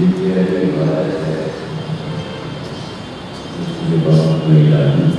یہ روایت ہے اس کے بعد میں جانی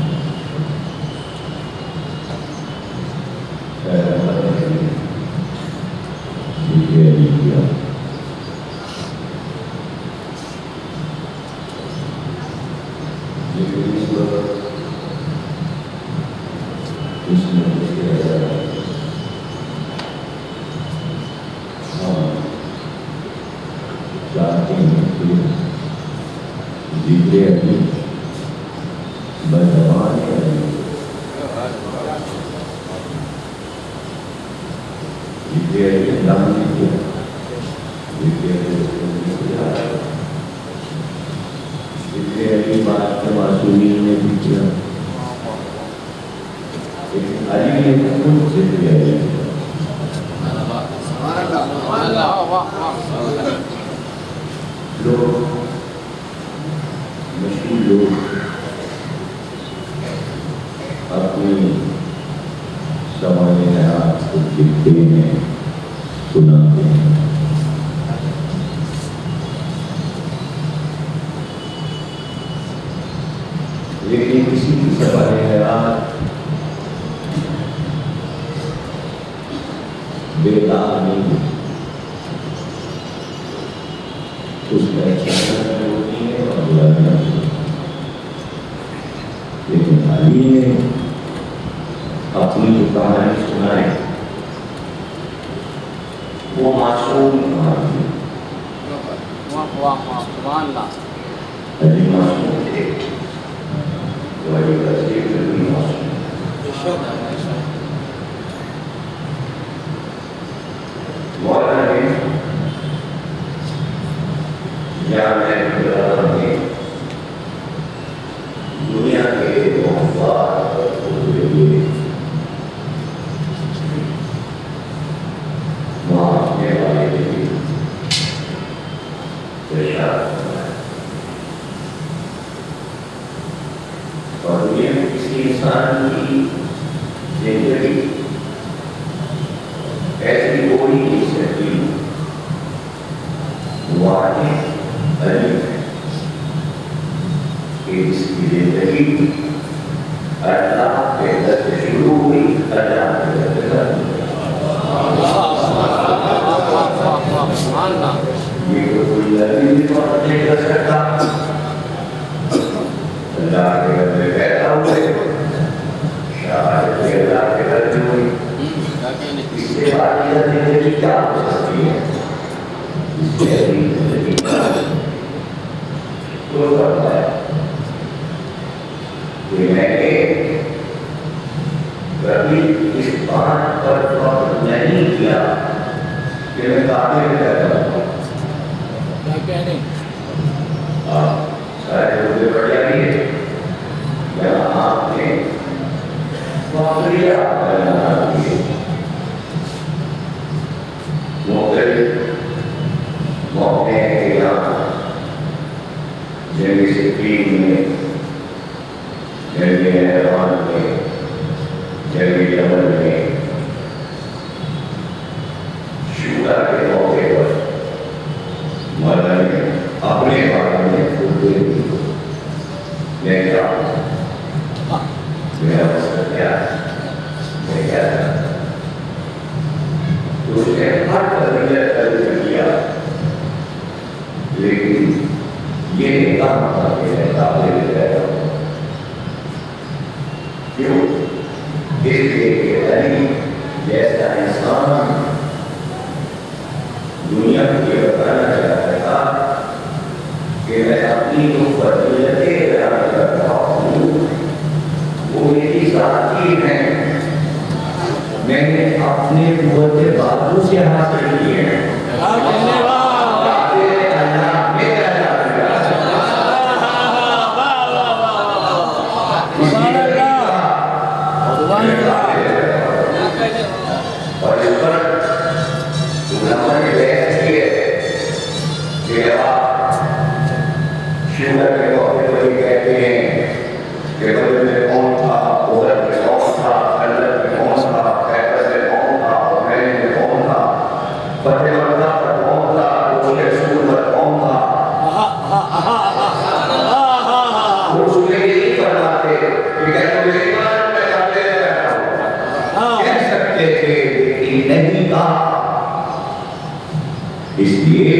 فتح مکہ پر کون تھا؟ روز رسول پر کون تھا؟ اس لیے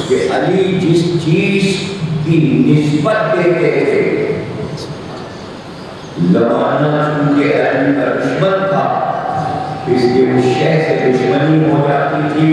کہ علی جس چیز کی نسبت دیتے تھے، زمانہ چونکہ علی کا دشمن تھا، اس لیے اس شے سے دشمنی ہو جاتی تھی۔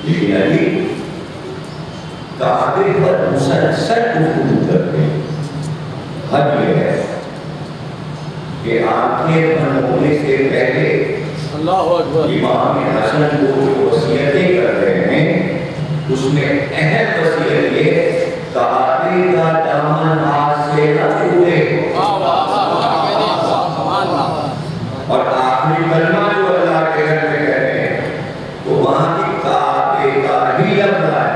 لیکن علی کعبے پر مسلسل گفتگو کرتے ہیں۔ حد یہ ہے کہ آنکھیں بند ہونے سے پہلے امام حسن کو جو وصیتیں کر رہے ہیں، اس میں اہم وصیت یہ کعبے کا دامن ہاتھ سے نہ چھوڑے، اور آخری کلمہ جو اللہ کے گھر میں کہہ رہے ہیں تو وہاں کی کعبے کا ہی لفظ ہے،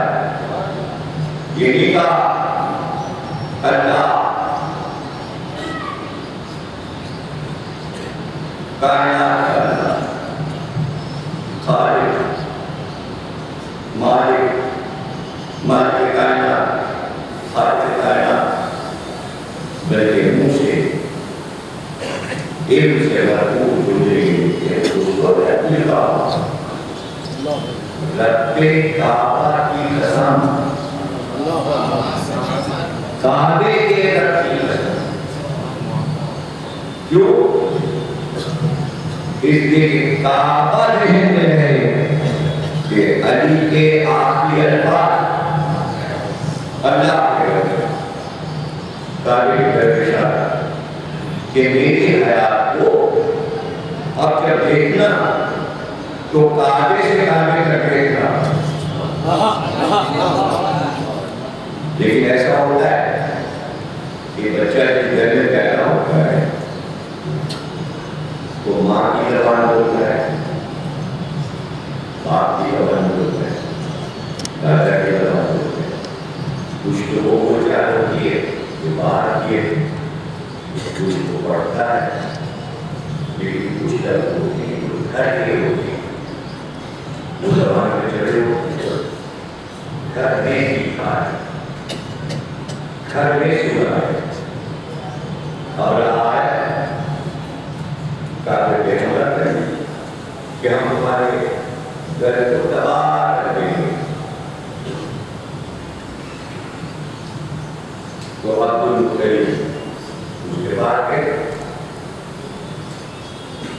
یہ نہیں کہا اللہ کائنات کا اللہ، خالق، مالک، مالک کائنات، خالق کائنات، بلکہ منہ سے علم سے بھرپور گزری کہ اس کو رہنے کا رب کعبہ کی قسم، کعبے کے رب کی قسم، کیوں؟ اس لیے کہ کعبہ ذہن میں ہے کہ علی کے آخری الفاظ اللہ کے کعبے کی طرف اشارہ کہ میری حیات کو اب جب دیکھنا تو کعبے سے کعبے تک دیکھنا، لیکن ایسا ہوتا ہے کہ بچہ جس گھر میں پیدا ہوتا ہے تو ماں کی زبان بولتا ہے، باپ کی زبان بولتا ہے، دادا کی زبان بولتا ہے، کچھ لوگوں کو یاد ہوتی ہے جو باہر کی ہے، کچھ کو پڑھتا ہے، لیکن کچھ لفظ ہوتے ہیں کچھ گھر کے ہوتے ہیں، وہ زبان میں چڑھے ہوتے ہیں، گھر میں سیکھا ہے، گھر میں سنا ہے، اور رہا ہے کعبے پہ حملہ کریں کہ ہم ہمارے گھر کو تباہ کر دیں گے، تو عبدالمطلب اس کے بعد ہے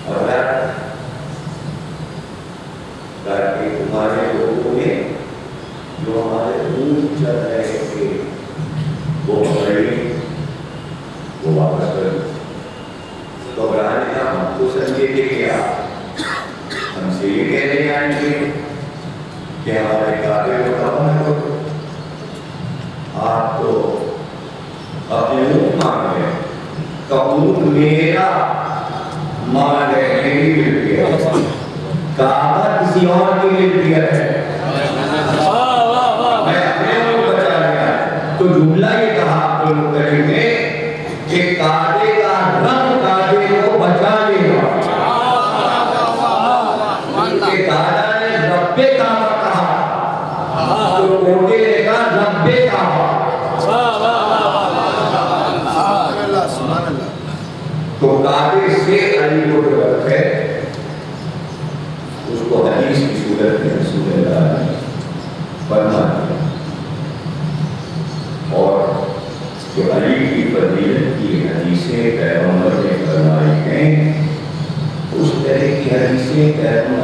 اور کہ تمہارے لوگوں نے جو ہمارے خون چل رہے تھے وہ پکڑی، وہ واپس کر گھبرانے کا ہم کو سمجھے تھے کہ آپ ہم سے یہ کہنے آئیں گے کہ ہمارے کعبے کو تباہ نہ کرو، آپ تو اپنے اونٹ مانگ رہے ہیں، کہ اونٹ میرا مال ہے، میری ملکیت ہے، کعبہ کسی اور کی ملکیت ہے، میں اپنے اونٹ بچا لیا۔ تو جملہ یہ کہا عبدالمطلب نے کہ کعبے کا رنگ کعبے کو بچا لے گا، کہ دادا نے رب کعبہ کہا تو کوٹے نے کہا رب کعبہ، تو کعبے سے علی کو جو رکھ ہے اس کو حدیث کی صورت میں رسول اللہ نے فرما دیا، اور جو علی کی فضیلت کی حدیثیں پیغمبر نے فرمائی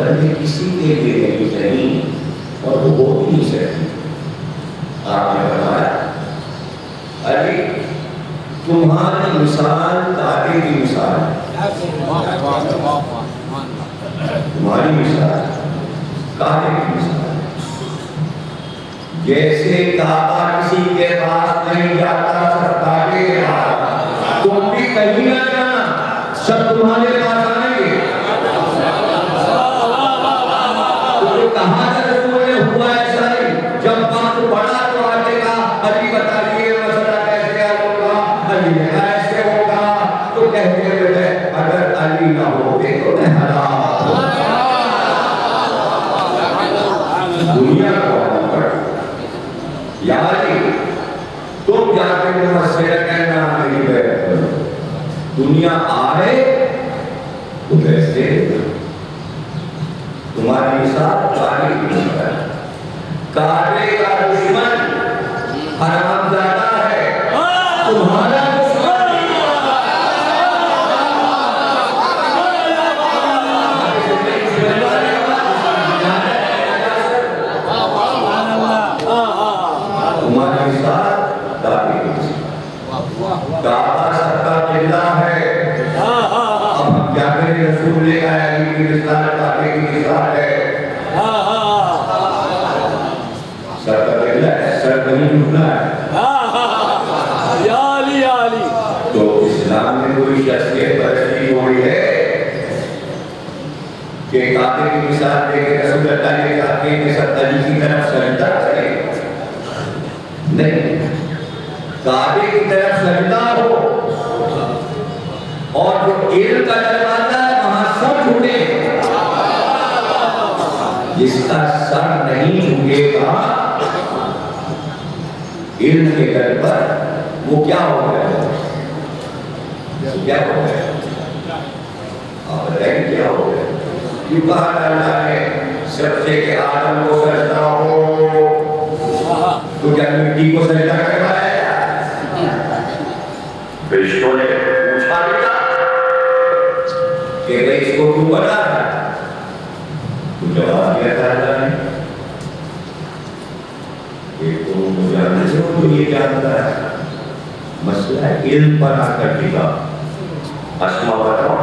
بندے کسی کے لیے نہیں اور وہ ہو بھی نہیں سکتی. آپ نے فرمایا علی تمہاری مثال کانٹے کی مثال ہے. تمہاری مثال کانٹے کی مثال ہے. جیسے کعبہ کسی کے پاس نہیں جاتا سب کانٹے کے پاس، تم بھی کہیں نہ جانا سب تمہارے پاس آئیں گے. تو کہاں سے رسول نے ہوا ایسا ہی جب وقت پڑا تو آتے کا علی بتائیے مسئلہ کیسے حل ہوگا. علی نے ایسے ہوگا تو کہتے ہوئے اگر علی نہ ہوتے تو میں ہلاک. دنیا کو حل کر یا علی تم جا کے عمر سے کہنا میری بیعت کرو. دنیا آئے تو کیسے تمہاری مثال کعبے کی مثال ہے. کعبے کا دشمن حرام زادہ ہے، تمہارا دشمن تمہاری مثال کعبے کی مثال. کعبہ سب کا قبلہ ہے. اب ہم کیا کریں؟ رسول نے کہا علی کی مثال کعبے کی مثال ہے. سر کا قبلہ ہے، سر کہیں جھکنا ہے. یا علی یا علی. تو اسلام میں کوئی شخصیت پرستی ہوئی ہے کہ کعبے کی مثال دے کے رسول اللہ نے کہتے ہیں کہ سب علی کی طرف سجدہ کرے؟ نہیں، کعبے کی طرف سجدہ ہو اور جو علم کا دروازہ ہے وہاں سب جھکے. جس کا سر نہیں جھکے گا علم کے در پر وہ کیا ہو گیا؟ کیا ہو گیا؟ آپ بتائیں کیا ہو گیا؟ کیوں کہا اللہ نے سب سے کہ آدم کو سجدہ ہو تو کیا مٹی کو سجدہ کروایا؟ فرشتوں نے پوچھا بیٹا کہ بھئی اس کو کیوں بنا رہا؟ تو جواب دیا تھا اللہ نے کہ تم جانتے ہو تو یہ جانتا ہے. مسئلہ علم پر آ کر ٹکا. اسما بتاؤ.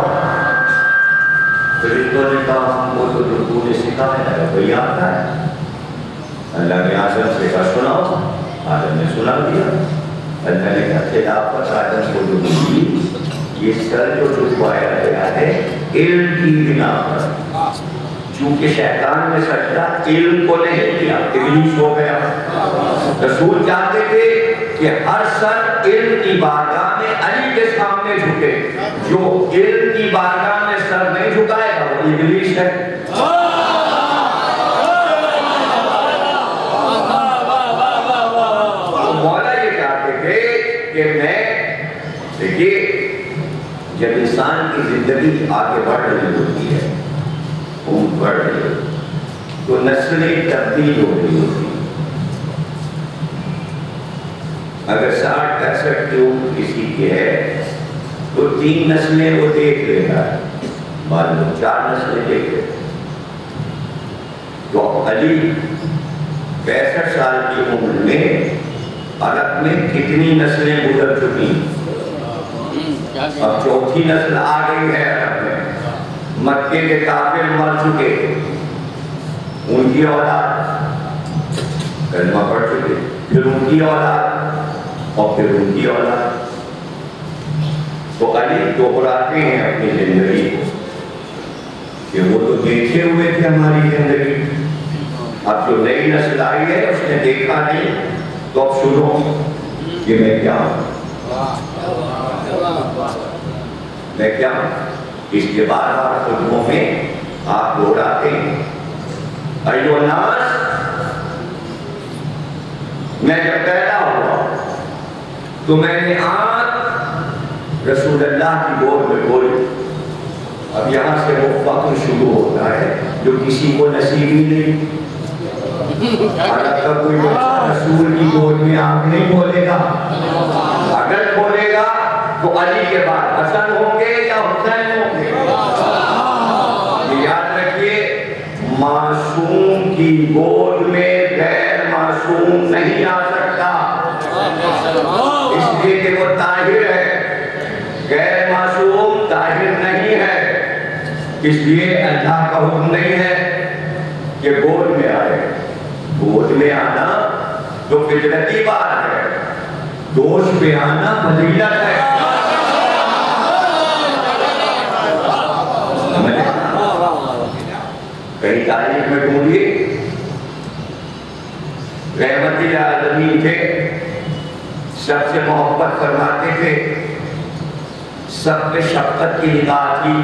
فرشتوں نے کہا ہم کو تو جو تو نے سکھایا ہے وہی آتا ہے. اللہ نے آدم سے کہا سناؤ. آدم نے سنا دیا. اللہ نے کہا خلافت آدم کو جو ملی یہ سر جو جھکوایا گیا ہے علم کی بنا پر. چونکہ شیطان نے سجدہ علم کو نہیں کیا، ابلیس ہو گیا. رسول چاہتے تھے کہ ہر سر علم کی بارگاہ میں علی کے سامنے جھکے. جو علم کی بارگاہ میں سر نہیں جھکائے گا وہ ابلیس ہے. مولا یہ چاہتے تھے کہ میں دیکھیے جب انسان کی زندگی آگے بڑھ رہی ہوتی ہے، عمر بڑھ رہی ہوتی تو نسلیں تبدیل ہو رہی ہوتی. اگر 60-65 کی عمر کسی کی ہے تو 3 نسلیں وہ دیکھ لے گا، بعد میں 4 نسلیں دیکھ لے گا. تو علی 65 سال کی عمر میں عرب میں کتنی نسلیں گزر چکی؟ اب 4تھی نسل آ گئی ہے عرب میں. مکے کے کافر مر چکے، ان کی اولاد کلمہ پڑھ چکے، پھر ان کی اولاد اور پھر ان کی اولاد. تو علی دوہراتے ہیں اپنی زندگی کو کہ وہ تو دیکھے ہوئے تھے ہماری زندگی. اب جو نئی نسل آئی ہے اس نے دیکھا نہیں تو اب سنو کہ میں کیا ہوں. میں کیا ہوں اس کے بار بار خطبوں میں آپ دوہراتے ہیں. ایھا الناس، میں جب پیدا ہوا تو میں نے آنکھ رسول اللہ کی گود میں کھولی. اب یہاں سے وہ فخر شروع ہوتا ہے جو کسی کو نصیب ہی نہیں. اگر کوئی رسول کی گود میں آنکھ نہیں کھولے گا، اگر کھولے گا تو علی کے بعد حسن ہوں گے یا حسین ہوں گے. یہ یاد رکھیے گود میں غیر معصوم نہیں آ سکتا، اس لیے کہ وہ طاہر ہے، غیر معصوم طاہر نہیں ہے، اس لیے اللہ کا حکم نہیں ہے کہ گود میں آئے۔ گود میں آنا تو فطرتی بات ہے، دوش پہ آنا فضیلت ہے۔ کئی تاریخ میں ڈھونڈیے، رحمت العالمین تھے، سب سے محبت فرماتے تھے، سب پہ شفقت کی نگاہ تھی،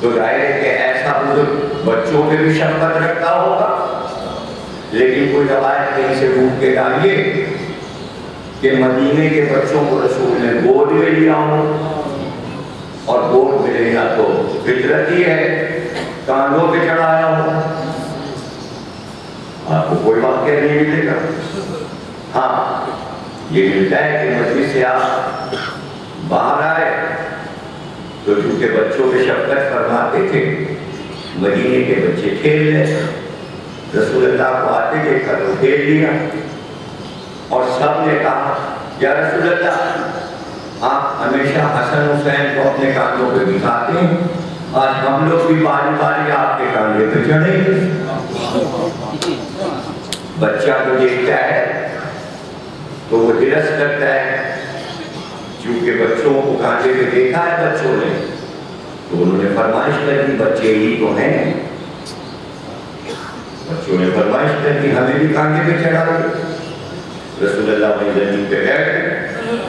تو ظاہر ہے کہ ایسا بزرگ بچوں پہ بھی شفقت رکھتا ہوگا، لیکن کوئی روایت کہیں سے ڈھونڈ کے ڈالیے کہ مدینے کے بچوں کو رسول نے گود میں لیا ہو، اور گود میں لینا تو فطرتی ہے، کاندھوں پہ چڑھایا ہو، آپ کو کوئی واقعہ نہیں ملے گا۔ ہاں یہ ملتا ہے کہ مسجد سے آپ باہر آئے تو چونکہ بچوں پہ شفقت فرماتے تھے، مدینے کے بچے کھیل رہے، رسول اللہ کو آتے دیکھا تو کھیل لیا، اور سب نے کہا یا رسول اللہ آپ ہمیشہ حسن حسین کو اپنے کاندھوں پہ بٹھاتے ہیں، آج ہم لوگ بھی باری باری آپ کے کاندھے پہ چڑھیں گے۔ بچہ کو دیکھتا ہے تو وہ دلس کرتا ہے، چونکہ بچوں کو کاندھے پہ دیکھا ہے بچوں نے، تو انہوں نے فرمائش کر دی، بچے ہی تو ہیں، بچوں نے فرمائش کر دی ہمیں بھی کاندھے پہ چڑھا دو۔ رسول اللہ وہیں زمین پہ بیٹھ گئے،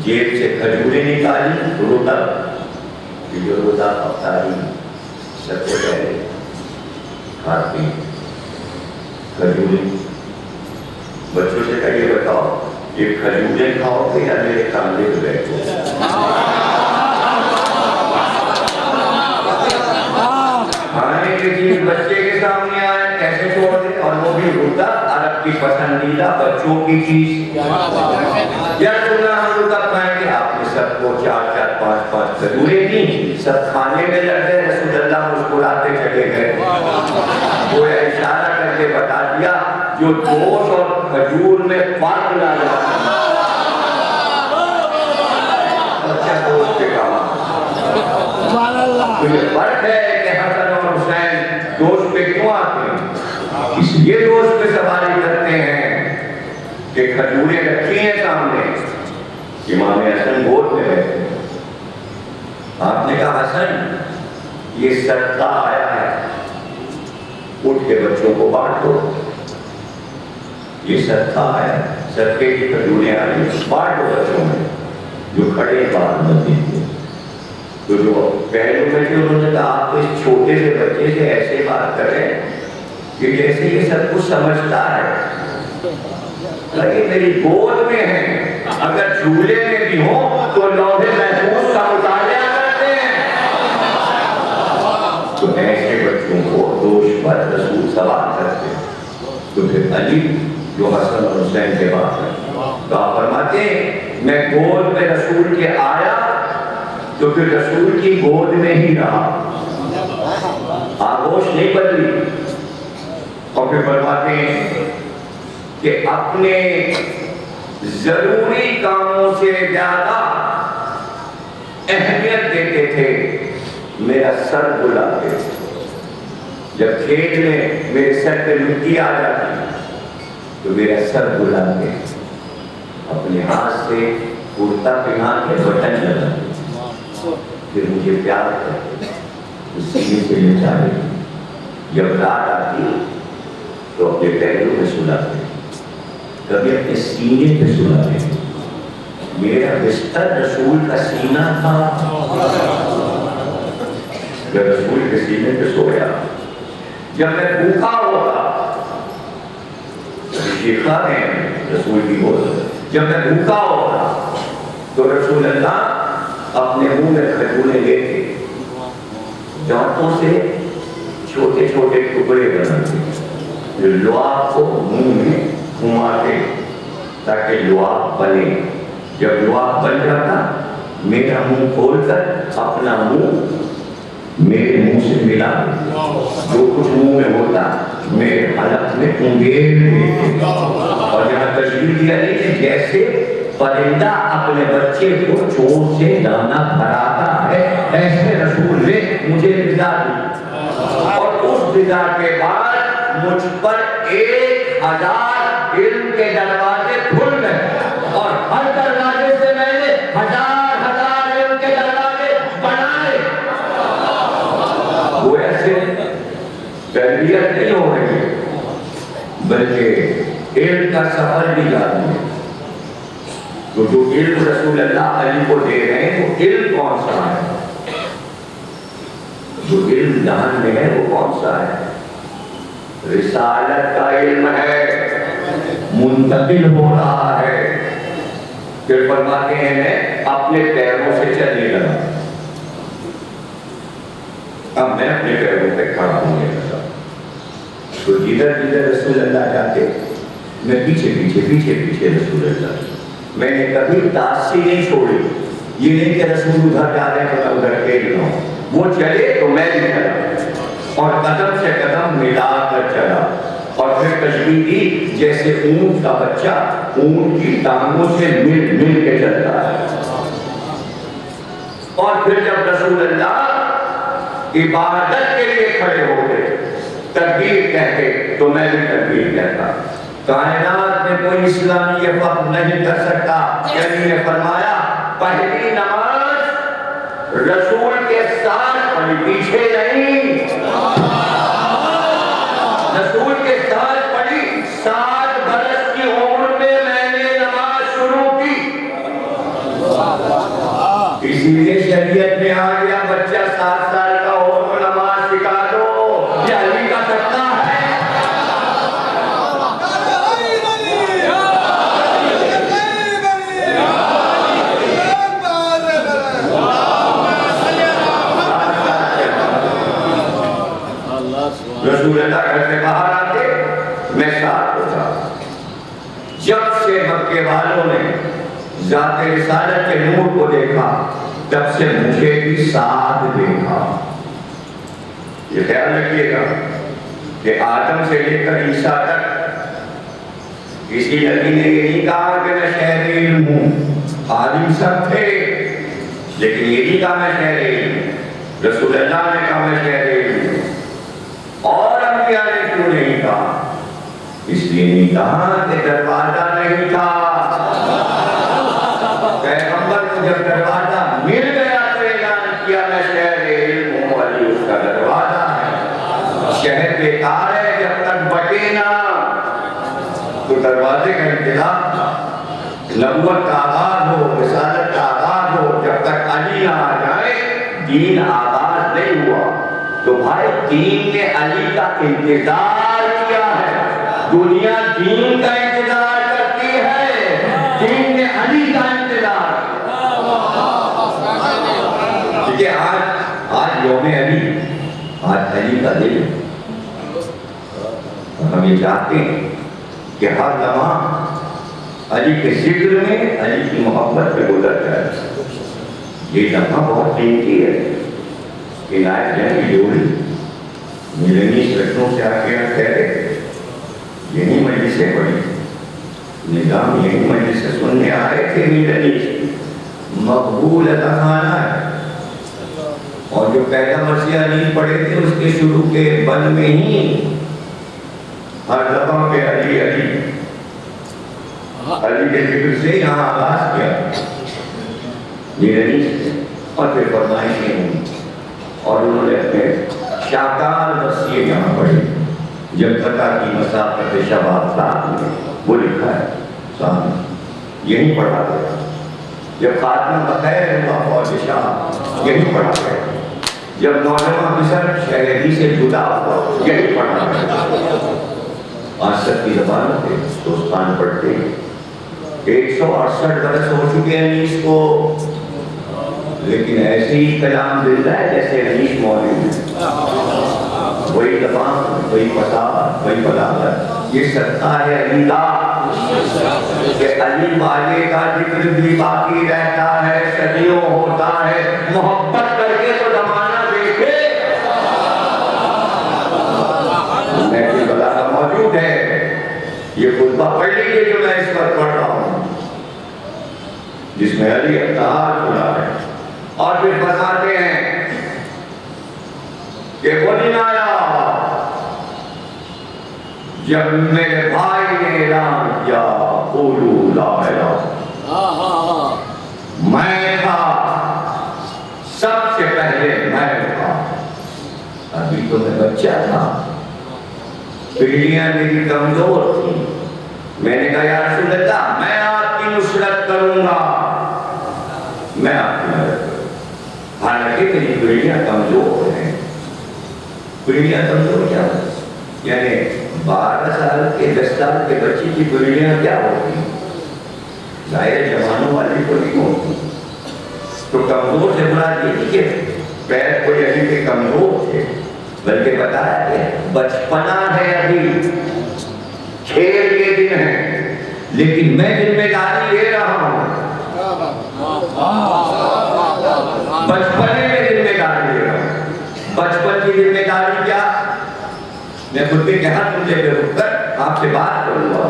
جیب سے کھجوریں نکالی، روتا جو روتا افطاری سب سے پہلے کھاتے کھجوریں، بچوں سے کہیے بتاؤ یہ کھجوریں کھاؤ گے یا میرے کاندھے پہ بیٹھو؟ کھانے کی چیز بچے کے سامنے آئے کیسے چھوڑ دے، اور وہ بھی روتا، عرب کی پسندیدہ بچوں کی چیز۔ یا سنا ہم روتا کھائیں گے، آپ نے سب کو 4 4 5 5 کھجوریں دی، سب کھانے میں لگ گئے، رسول اللہ مسکراتے چلے گئے، وہ اشارہ کر کے بتا دیا جو گوشت اور کھجور میں فرق لایا، بچہ گوشت کے کام، تو یہ فرق ہے کہ حسن اور حسین گوشت پہ کیوں آتے ہیں، اس لیے گوشت پہ سواری کرتے ہیں کہ کھجوریں رکھی ہیں سامنے، امام حسن گود میں بیٹھے، آپ نے کہا حسن یہ صدقہ آیا ہے، اٹھ کے بچوں کو بانٹ دو، یہ صدقہ آیا، صدقے کی کھجوریں آ رہی ہیں، بانٹ دو بچوں میں، جو کھڑے بات مت دیجیے۔ تو جو پہلو میں تھے انہوں نے کہا آپ کو اس چھوٹے سے بچے سے ایسے بات کریں کہ جیسے یہ سب کچھ سمجھتا ہے، لگے میری گود میں ہے، اگر جھولے میں بھی ہوں تو لوہے محفوظ کا مطالعہ کرتے ہیں، تو ایسے بچوں کو دوش پر رسول سوال کرتے ہیں۔ تو پھر علی جو حسن اور حسین کے بعد ہے تو آپ فرماتے ہیں میں گود میں رسول کے آیا تو پھر رسول کی گود میں ہی رہا، آغوش نہیں بدلی، اور پھر فرماتے ہیں کہ اپنے ضروری کاموں سے زیادہ اہمیت دیتے تھے میرا سر بلاتے، جب کھیت میں میرے سر پہ مٹی آ جاتی تو میرا سر بلاتے، اپنے ہاتھ سے کرتا پہنا کے بٹن لگاتے، پھر مجھے پیار کرتے، سینے سے لچاتے، جب رات آتی تو اپنے پہلو میں سلاتے، کبھی اپنے سینے پہ سلاتے، میرا بستر رسول کا سینہ تھا، جب رسول کے سینے پہ سویا، جب میں بھوکا ہوتا، شیخا نے رسول کی گود، جب میں بھوکا ہوتا تو رسول اللہ اپنے منہ میں کھجوریں لیتے، دانتوں سے چھوٹے چھوٹے ٹکڑے بناتے، لعاب کو منہ میں گھماتے تاکہ لعاب بنے، جب لعاب بن جاتا میرا منہ کھول کر اپنا منہ میرے منہ سے ملا جو کچھ منہ میں ہوتا میرے حلق میں انگیل دیتے. اور یہاں تشبیہ دیا نہیں کہ جیسے پرندہ اپنے بچے کو چوٹ سے دانا بھراتا ہے ایسے رسول نے مجھے غذا دی. اور اس غذا کے بعد مجھ پر 1000 علم کے دروازے کھل گئے اور ہر دروازے سے میں نے 1000 علم کے دروازے بنائے. وہ ایسے تربیت نہیں ہو رہی بلکہ علم کا سفر بھی جاری ہے. تو جو علم رسول اللہ علی کو دے رہے ہیں وہ علم کون سا ہے؟ جو علم جہان میں ہے وہ کون سا ہے؟ رسالت کا علم ہے، منتقل ہو رہا ہے. پھر فرماتے ہیں میں اپنے پیروں سے چلنے لگا. اب میں اپنے پیروں پہ کھڑا ہونے لگا. تو جدھر جدھر رسول اللہ جاتے میں پیچھے پیچھے رسول اللہ. میں نے کبھی تاثیر نہیں چھوڑی. یہ نہیں کہ رسول ادھر جا رہے ہیں تو میں ادھر کھیل رہا ہوں. وہ چلے تو میں بھی چلا اور قدم سے قدم ملا کر چلا. اور پھر تشبیہ دی جیسے اونٹ کا بچہ اونٹ کی ٹانگوں سے مل کے چلتا ہے. اور پھر جب رسول اللہ عبادت کے لیے کھڑے ہو گئے تکبیر کہتے تو میں بھی تکبیر کہتا. کائنات میں کوئی اسلامی یہ فخر نہیں کر سکتا. یعنی نے فرمایا پہلی نماز رسول کے ساتھ پڑھی، پیچھے نہیں. رسول کے ساتھ پڑھی. 7 برس کی عمر میں میں نے نماز شروع کی. اسی لیے شریعت میں آ گیا بچہ 7 سال کا ہو تو نماز سکھا دو. یہ علی کا سکتا ہے. رسول اللہ گھر سے باہر آتے میں ساتھ ہوتا. جب سے مکے والوں نے ذات رسالت کے نور کو دیکھا تب سے مجھے بھی ساتھ دیکھا. یہ خیال رکھیے گا کہ آدم سے لے کر عیسیٰ تک کسی نبی نے یہ نہیں کہا کہ میں شہر علم ہوں. عالم سب تھے لیکن یہ نہیں کہا میں شہر علم. رسول اللہ نے کہا میں شہر علم ہوں. اور انبیاء نے کیوں نہیں کہا؟ اس لیے نہیں کہا کہ دروازہ نہیں تھا. پیغمبر کو جب دروازہ مل گیا تو اعلان کیا میں شہر علم ہوں. علی اس کا دروازہ ہے. شہر بیکار ہے جب تک بٹے نہ. تو دروازے کا انتظام تھا. نبوت کا آغاز ہو، رسالت کا آغاز ہو، جب تک علی نہ آ جائے دین آغاز نہیں ہوا. تو بھائی دین نے علی کا انتظار کیا ہے. دنیا دین کا انتظار کرتی ہے، دین نے علی کا انتظار کیا. کیونکہ آج یوم علی، آج علی کا دن. ہم یہ چاہتے ہیں کہ ہر لمحہ علی کے ذکر میں علی کی محبت پہ گزر جائے. یہ لمحہ بہت قیمتی ہے. عنایت جنگی جوڑی ملنی شرطوں سے آگے کہہ رہے یہی مجلسیں پڑھی. نظام یہی مجلس سے سننے آئے تھے. ملنی مقبول عطا خانہ ہے. اور جو پہلا مرثیہ نہیں پڑھے تھے اس کے شروع کے بند میں ہی ہر دفعہ پہ علی علی علی کے ذکر سے یہاں آغاز کیا. ملنی اور پھر فرمائشیں ہوئی اور انہوں نے اپنے شاکار مرثیے یہاں پڑھے. جب قطع کی مسافت شباب ساتھ میں وہ لکھا ہے سامنے یہی پڑھا گیا. جب خاتمہ بخیر ہوا فوج شاہ یہی پڑھا گیا. جب نوجوان مصر شہری سے جدا ہوا یہی پڑھا گیا. آسد کی زبان پہ دوستان پڑھتے ہیں. 168 برس ہو چکے ہیں انیس کو، لیکن ایسے ہی کلام زندہ ہے جیسے انیس موجود ہے. وہی زبان، وہی فصاحت، وہی بلاغت. یہ صدقہ ہے علی کا کہ علی والے کا ذکر بھی باقی رہتا ہے، صدیوں ہوتا ہے. محبت کر کے تو زمانہ دیکھے جس میں علی ابتہار کھلا ہے، اور پھر فرماتے ہیں کہ وہ دن آیا جب میرے بھائی نے اعلان کیا قولوا لا الہ، میں تھا سب سے پہلے، میں تھا، ابھی تو میں بچہ تھا، پیڑیاں میری کمزور تھی، میں نے کہا یا رسول اللہ میں آپ کی نصرت کروں گا، میں آپ کی مدد کروں گا، حالانکہ میری پیڑیاں کمزور ہیں۔ پیڑیاں کمزور کیا ہوتی؟ یعنی 12 سال کے 10 سال کے بچے کی پیڑیاں کیا ہوتی؟ ظاہر جوانوں والی تو نہیں ہوتی۔ تو کمزور سے مراد یہ کہ پیر کوئی علی کے کمزور تھے، بلکہ بتایا کہ بچپنا ہے، ابھی کھیل کے دن ہیں، لیکن میں ذمہ داری لے رہا ہوں، بچپنے میں ذمہ داری لے رہا ہوں۔ بچپن کی ذمہ داری کیا؟ میں خود بھی کہا جملے پہ رک کر آپ سے بات کروں گا،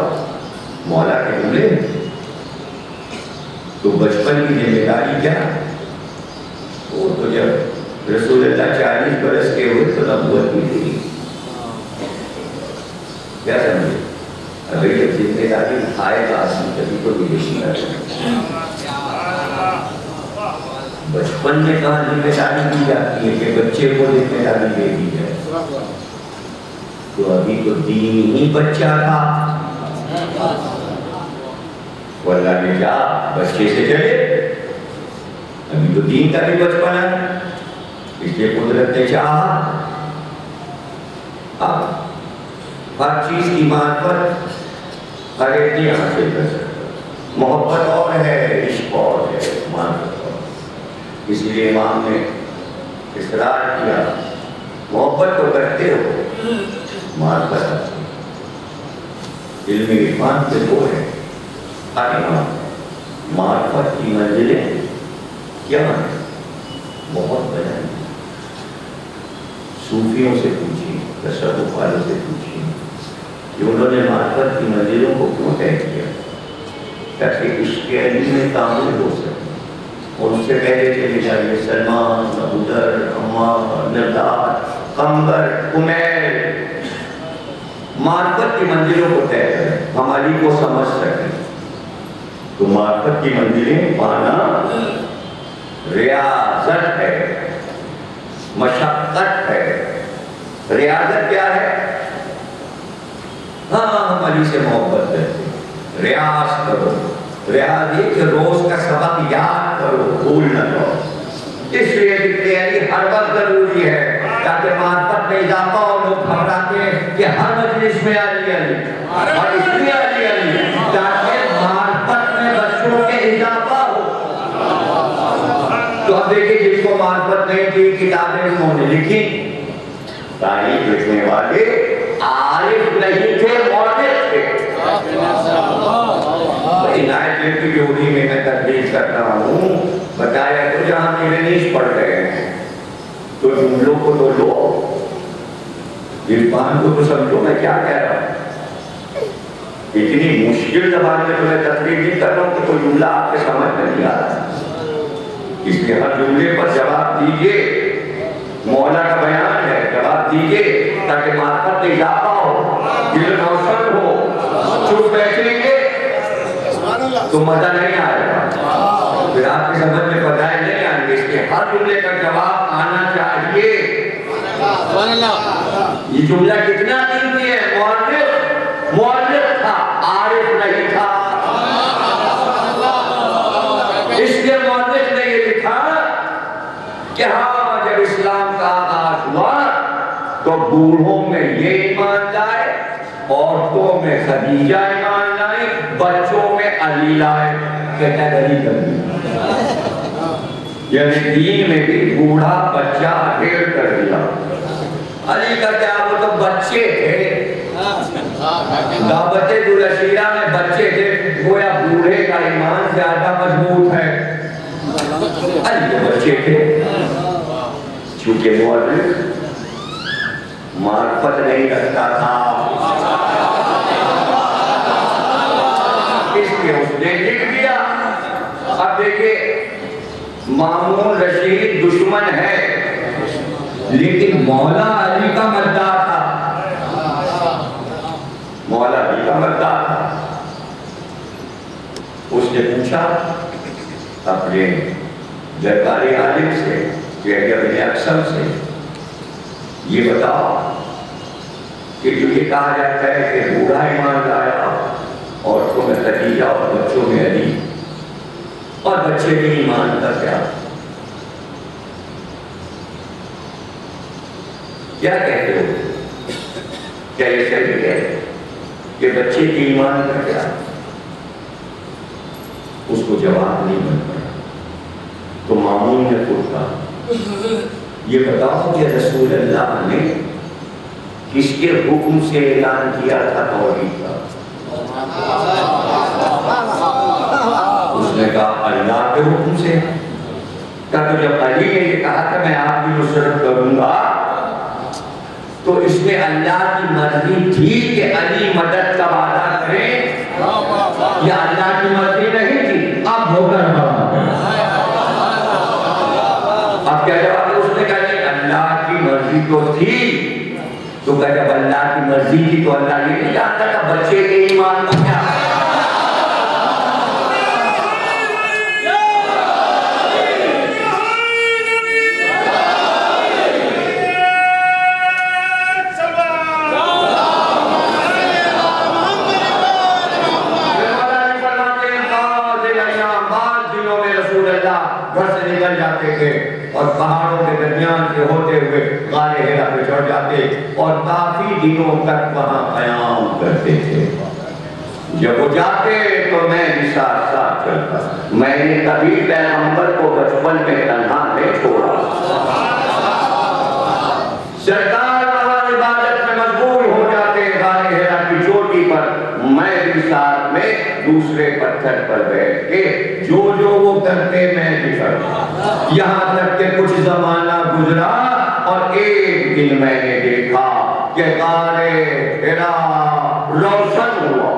مولا کے جملے، تو بچپن کی ذمہ داری کیا؟ وہ تو جب رسول اللہ 40 برس کے ہوئے تو نبوت بھی تھی، کیا سمجھے؟ اگر یہ ذمہ داری آئے گا آدمی کبھی تو بھی نہیں کرے۔ بچپن میں کہاں ذمہ داری دی جاتی ہے کہ بچے کو ذمہ داری دے دی جائے؟ تو ابھی تو دین ہی بچہ تھا، وہ اللہ نے کہا بچے سے چلے، ابھی تو دین کا بھی بچپن ہے، اس لیے قدرت نے چاہا اب ہر چیز کی معرفت ہر ایک نہیں حاصل کر سکتا، محبت اور ہے، عشق اور ہے، معرفت اور، اس لیے امام نے اصرار کیا محبت تو کرتے ہو، معرفت علم عرفان سے وہ ہے ہر امام، معرفت کی منزلیں کیا ہے؟ بہت بڑا ہے۔ صوفیوں سے پوچھیں، تصوف والوں سے پوچھیں کہ انہوں نے معرفت کی منزلوں کو کیوں طے کیا تاکہ عشق علی میں تعامل ہو سکے۔ ان سے پہلے چلے جائیے سلمان، ابوذر، عمار، مقداد، قمبر، عمیر، معرفت کی منزلوں کو طے کریں، ہم علی کو سمجھ سکیں۔ تو معرفت کی منزلیں پانا ریاضت ہے، مشقت ہے۔ ریاضت کیا ہے؟ ہاں ہم علی سے محبت کرتے ہیں، ریاض کرو، ریاض یہ کہ روز کا سبق یاد کرو، بھول نہ کرو، اس لیے ذکر علی ہر وقت ضروری ہے تاکہ معرفت میں اضافہ ہو۔ لوگ گھبراتے ہیں کہ ہر مجلس میں علی علی، اور اس لیے علی علی تاکہ معرفت میں بچوں کے اضافہ ہو۔ تو اب دیکھیں جس کو معرفت نہیں تھی کتابیں انہوں نے لکھی، تاریخ لکھنے والے عارف نہیں تھے، مورخ تھے۔ عنایت کی جوڑی میں تدریس کر رہا ہوں، بتایا تو جہاں میرے نیش پڑھ رہے ہیں تو جملوں کو تو لو، عرفان کو تو سمجھو میں کیا کہہ رہا ہوں۔ اتنی مشکل زبان میں تو میں تقریر نہیں کر رہا ہوں کہ کوئی جملہ آپ کے سمجھ نہیں آ رہا، اس لیے ہر جملے پر جواب دیجئے، مولا کا بیان ہے، جواب دیجئے تاکہ معرفت میں اضافہ ہو، دل روشن ہو۔ چپ بیٹھیں گے تو مزہ نہیں آئے گا، پھر آپ کی سمجھ میں فضائل نہیں آئیں گے، اس لیے ہر جملے کا جواب آنا چاہیے۔ یہ جملہ کتنا قیمتی ہے، مورخ تھا، عارف نہیں تھا، اس لیے مورخ نے یہ لکھا کہ ہاں جب اسلام کا آغاز ہوا تو بوڑھوں میں یہ ایمان لائے، عورتوں میں خدیجہ ایمان لائے، بچوں میں علی لائے، کیٹیگری کر دی، یعنی دین میں بھی بوڑھا بچہ ڈھیر کر دیا۔ علی کا کیا، وہ تو بچے تھے، دعوت دلشیرہ میں بچے تھے، گویا بوڑھے کا ایمان زیادہ مضبوط ہے، علی کے بچے تھے۔ چونکہ مورخ معرفت نہیں رکھتا تھا، اس لیے اس نے لکھ دیا اب دیکھیے مامون رشید دشمن ہے لیکن مولا علی کا مداح تھا، مولا علی کا مداح تھا۔ اس نے پوچھا اپنے درباری عالم سے کہ ابن اقسم سے یہ بتاؤ کہ جو یہ کہا جاتا ہے کہ بوڑھا ایمان لایا عورتوں میں خدیجہ اور بچوں میں علی اور بچے میں ایمان کا کیا کہتے ہو؟ کیا یہ صحیح ہے کہ بچے کے ایمان کا کیا؟ اس کو جواب نہیں مل پڑا تو مامون نے پوچھا یہ بتاؤ کہ رسول اللہ نے کس کے حکم سے اعلان کیا تھا توحید کا؟ اس نے کہا اللہ کے حکم سے۔ کہا تو جب علی نے یہ کہا کہ میں آپ کی نصرت کروں گا تو اس میں اللہ کی مرضی تھی کہ علی مدد کا وعدہ کرے یا اللہ کی مرضی نہیں تھی؟ اب ہو کر اب کیا جواب ہے؟ اس نے کہا کہ اللہ کی مرضی تو تھی، تو کہ جب اللہ کی مرضی تھی تو اللہ یہ نہیں جانتا تھا بچے کے ایمان کا کیا؟ اور پہاڑوں کے درمیان سے ہوتے ہوئے غار ہیرا پہ چڑھ جاتے اور کافی دنوں تک وہاں قیام کرتے تھے۔ جب وہ جاتے تو میں بھی ساتھ ساتھ چلتا۔ میں نے کبھی پیغمبر کو بچپن میں تنہا نہیں چھوڑا۔ سرکار وہاں عبادت میں مشغول ہو جاتے غار ہیرا کی چوٹی پر، میں بھی ساتھ میں دوسرے پتھر پر بیٹھ کے جو وہ کرتے میں بھی کرتا۔ یہاں تک کہ کچھ زمانہ گزرا اور ایک دن میں نے دیکھا کہ غار ہیرا روشن ہوا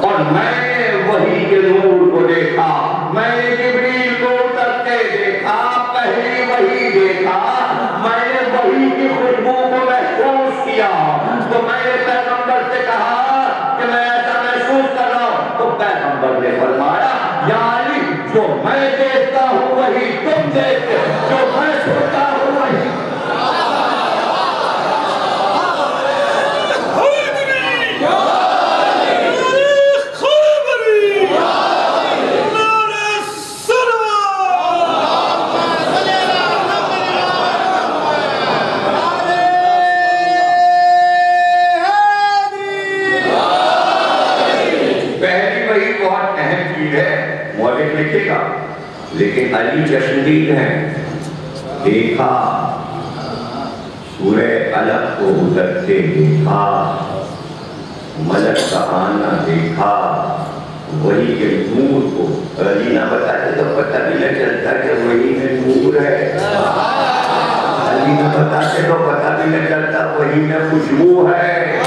اور میں نے وہی کے نور کو دیکھا۔ میں نے جبریل کو اترتے دیکھا، پہلے وہی دیکھا، میں نے وہی کی خوشبو کو محسوس کیا۔ تو میں نے پیغمبر سے کہا کہ میں ایسا محسوس کر رہا ہوں، تو پیغمبر نے فرمایا یا علی جو میں دیکھتا ہوں وہی تم دیکھتے، جو میں سنتا ہوں وہی۔ لکھے گا لیکن علی چشمدید ہیں۔ دیکھا سورہ علق کو اترتے دیکھا، ملک کا آنا دیکھا، وہی کے نور کو علی نہ بتاتے تو پتہ بھی نہ چلتا کہ وہی میں نور ہے۔ علی نہ بتاتے تو پتہ بھی نہ چلتا وہی میں خوشبو ہے۔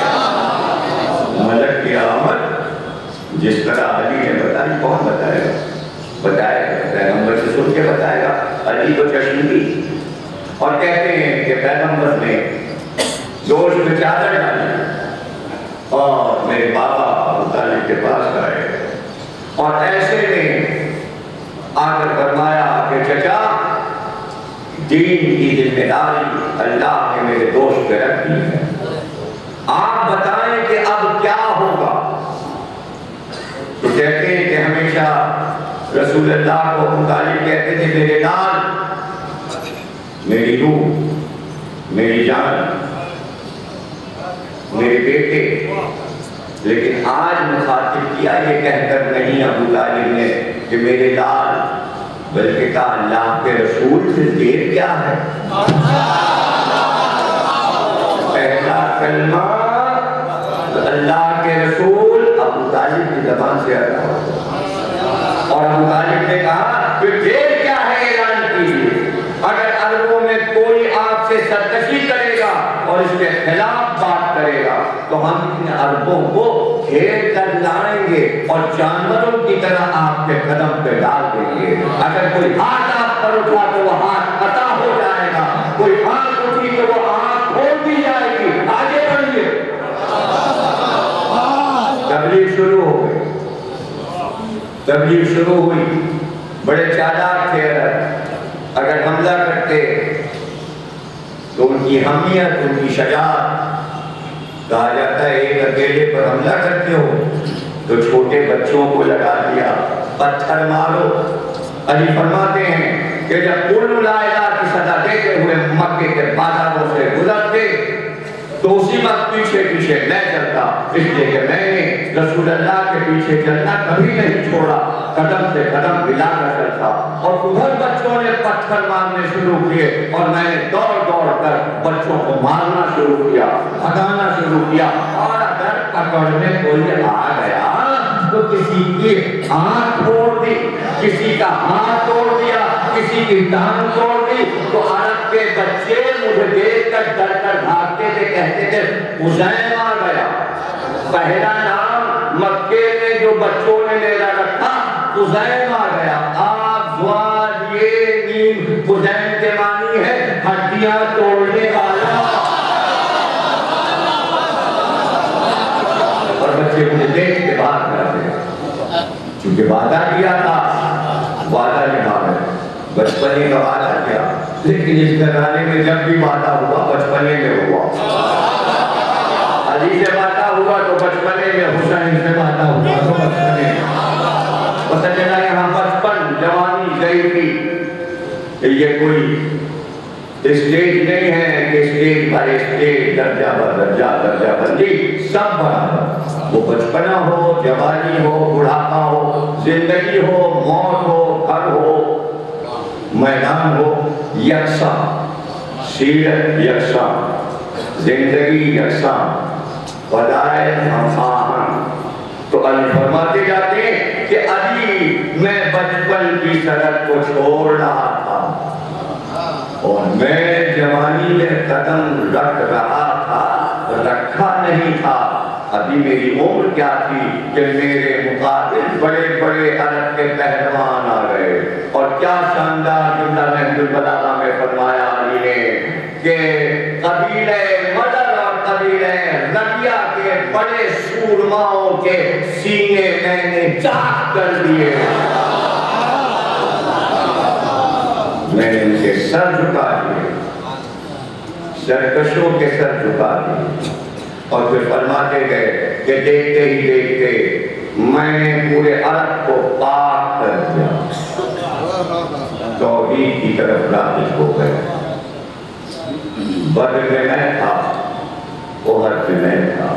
ملک کی آمد جس طرح علی نے بتائی، کون بتائے گا؟ بتائے گا پیغمبر سے سن کے بتائے گا۔ علی تو چشمدی اور کہتے ہیں کہ پیغمبر نے جوش میں چادر ڈالی اور میرے بابا ابو طالب کے پاس آئے اور ایسے میں آ کر فرمایا کہ چچا دین کی ذمہ داری اللہ نے میرے دوست پہ رکھ دی ہے، آپ بتائیں کہ اب کیا ہوگا؟ تو کہتے ہیں کہ ہمیشہ رسول اللہ کو ابو طالب کہتے تھے میرے لال، میری روح، میری جان، میرے بیٹے، لیکن آج مخاطب کیا یہ کہہ کر نہیں ابو طالب نے کہ میرے لال، بلکہ کہا اللہ کے رسول سے دیر کیا ہے؟ پہلا کلمہ اللہ کے رسول ابو طالب کی زبان سے ادا ہوا اور ابو طالب نے کہا کہ دیر کیا ہے اعلان کیجیے، اگر عربوں میں کوئی آپ سے سرکشی کرے گا اور اور اس کے خلاف بات کرے گا تو ہم ان اربوں کو گھیر کر لائیں گے اور جانوروں کی طرح آپ کے قدم پہ ڈال دیں گے. اگر کوئی ہاتھ آپ پر اٹھا تو وہ ہاتھ قطع ہو جائے گا, کوئی آنکھ اٹھی تو وہ آنکھ کھول دی جائے گی. آگے بڑھیے. تبلیغ شروع ہو گئی, تبلیغ شروع ہوئی. بڑے چالاک تھے عرب, اگر حملہ کرتے تو ان کی حمیت, ان کی شجاعت. کہا جاتا ہے ایک اکیلے پر حملہ کرتے ہو تو چھوٹے بچوں کو لگا دیا, پتھر مارو. علی فرماتے ہیں کہ جب قل لا الہ کی صدا دیتے ہوئے مکے کے بازاروں سے گزرتے تو اسی وقت پیچھے پیچھے میں چلتا, اس لیے کہ میں نے رسول اللہ کے پیچھے چلنا کبھی نہیں چھوڑا, قدم سے قدم ملا کر چلتا. اور ادھر بچوں نے پتھر مارنے شروع کیے اور میں نے دوڑ دوڑ کر بچوں کو مارنا شروع کیا, بھگانا شروع کیا. اور اگر پکڑنے کوئی آ گیا تو کسی کی آنکھ توڑ دی, کسی کا ہاتھ توڑ دیا, کسی کی ٹانگ توڑ دی. تو عرب کے بچے مجھے دیکھ کر ڈر کر بھاگتے تھے, کہتے تھے حسین آ گیا. پہلا نام مکے میں جو بچوں نے میرا رکھا حسین آ گیا. آپ زوال یہ نیم حسین کے معنی ہے ہڈیاں توڑنے والا. اور بچے مجھے دیکھ کے بھاگ رہے تھے, چونکہ وعدہ کیا تھا, وعدہ نبھا گئے. بچپنے کا وعدہ کیا, لیکن اس گھرانے میں جب بھی وعدہ ہوا بچپنے میں ہوا. علی سے وعدہ ہوا تو بچپنے میں, حسین سے وعدہ ہوا تو بچپنے میں. پتہ چلا یہاں بچپن جوانی گئی تھی. یہ کوئی اسٹیج نہیں ہے کہ اسٹیج پر اسٹیج, درجہ بر درجہ, درجہ بندی سب برابر. وہ بچپنا ہو, جوانی ہو, بڑھاپا ہو, زندگی ہو, موت ہو, گھر ہو, میدان ہو, یکساں. سیرت یکساں, زندگی یکساں, فضائل ہم آہنگ. تو علی فرماتے جاتے ہیں کہ علی میں بچپن کی سڑک کو چھوڑ رہا تھا اور میں جوانی میں قدم رکھ رہا تھا, رکھا نہیں تھا. ابھی میری عمر کیا تھی کہ میرے مقابل بڑے بڑے عرب کے پہلوان آ گئے. اور کیا شاندار جملہ نہج البلاغہ میں فرمایا علی نے کہ قبیلہ مدر اور قبیلہ ربیہ کے بڑے سورماؤں کے سینے میں نے چاک کر دیے. میں نے ان کے سر جھکا دیے, سرکشوں کے سر جھکا دیے. اور پھر فرماتے گئے کہ دیکھتے ہی دیکھتے میں نے پورے عرب کو پاک کر دیا, توحید کی طرف راغب ہو گئے. بدر میں میں تھا, احد میں میں تھا,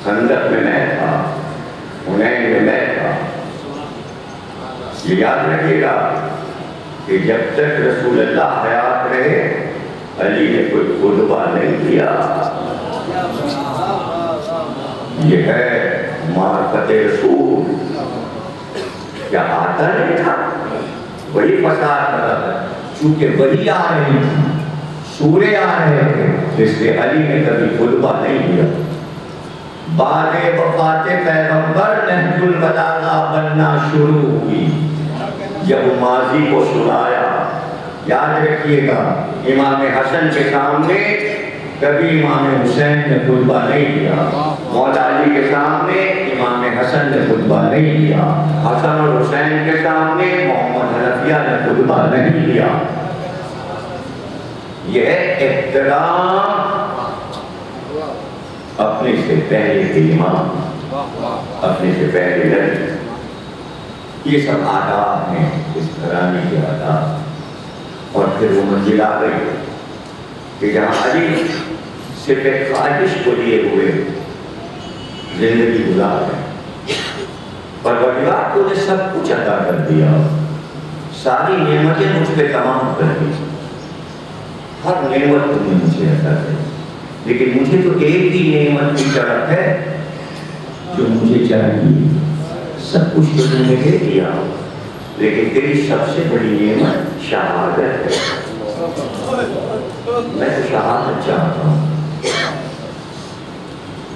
خندق میں میں تھا, حنین میں میں تھا. یہ یاد رکھیے گا کہ جب تک رسول اللہ حیات رہے علی نے کوئی خطبہ نہیں کیا. یہ ہے معرفت رسول. کیا آتا نہیں تھا, وہی فساد کرتا تھا, چونکہ وہی آ رہی تھی, سورے آ رہے تھے, اس لیے علی نے کبھی خطبہ نہیں دیا. بعد وفات پیغمبر نہج البلاغہ بننا شروع ہوئی جب ماضی کو سنایا. یاد رکھیے گا امام حسن کے سامنے کبھی امام حسین نے خطبہ نہیں دیا, مولا علی کے سامنے امام حسن نے خطبہ نہیں دیا, حسن اور حسین کے سامنے محمد حنفیہ نے خطبہ نہیں دیا. یہ احترام اپنے سے پہلے کے امام, اپنے سے پہلے لڑکی. یہ سب آداب ہیں اس گھرانے کے آداب. اور پھر وہ منزل آ گئی کہ جہاں علی صرف ایک خواہش کو لیے ہوئے زندگی گزار گئے. پروردگار کو نے سب کچھ عطا کر دیا, ساری نعمتیں مجھ پہ تمام کر دی, ہر نعمت تم نے مجھے عطا کر دی, لیکن مجھے تو ایک ہی نعمت کی طرف ہے جو مجھے چاہیے. سب کچھ تو تم نے دے دیا, لیکن تیری سب سے بڑی نعمت شہادت ہے. میں تو شہادت چاہتا ہوں.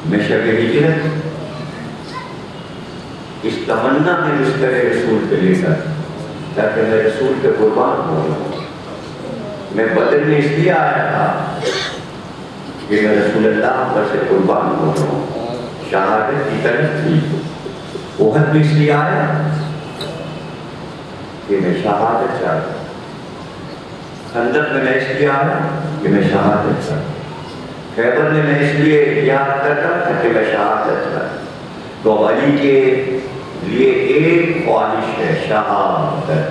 میں شب ہجرت اس تمنا میں بستر رسول پہ لے کر تاکہ میں رسول پہ قربان ہو جاؤں. میں بدر میں اس لیے آیا تھا کہ میں رسول اللہ پر سے قربان ہو جاؤں. شہادت کی طرف تھی. احد میں اس لیے آیا کہ میں شہادت چاہتا ہوں. خندق میں اس لیے آیا کہ میں شہادت چاہتا ہوں. خیبر میں اس لیے یاد کرتا تھا کہ میں شہادت چاہتا ہوں. تو علی کے لیے ایک خواہش ہے شہادت.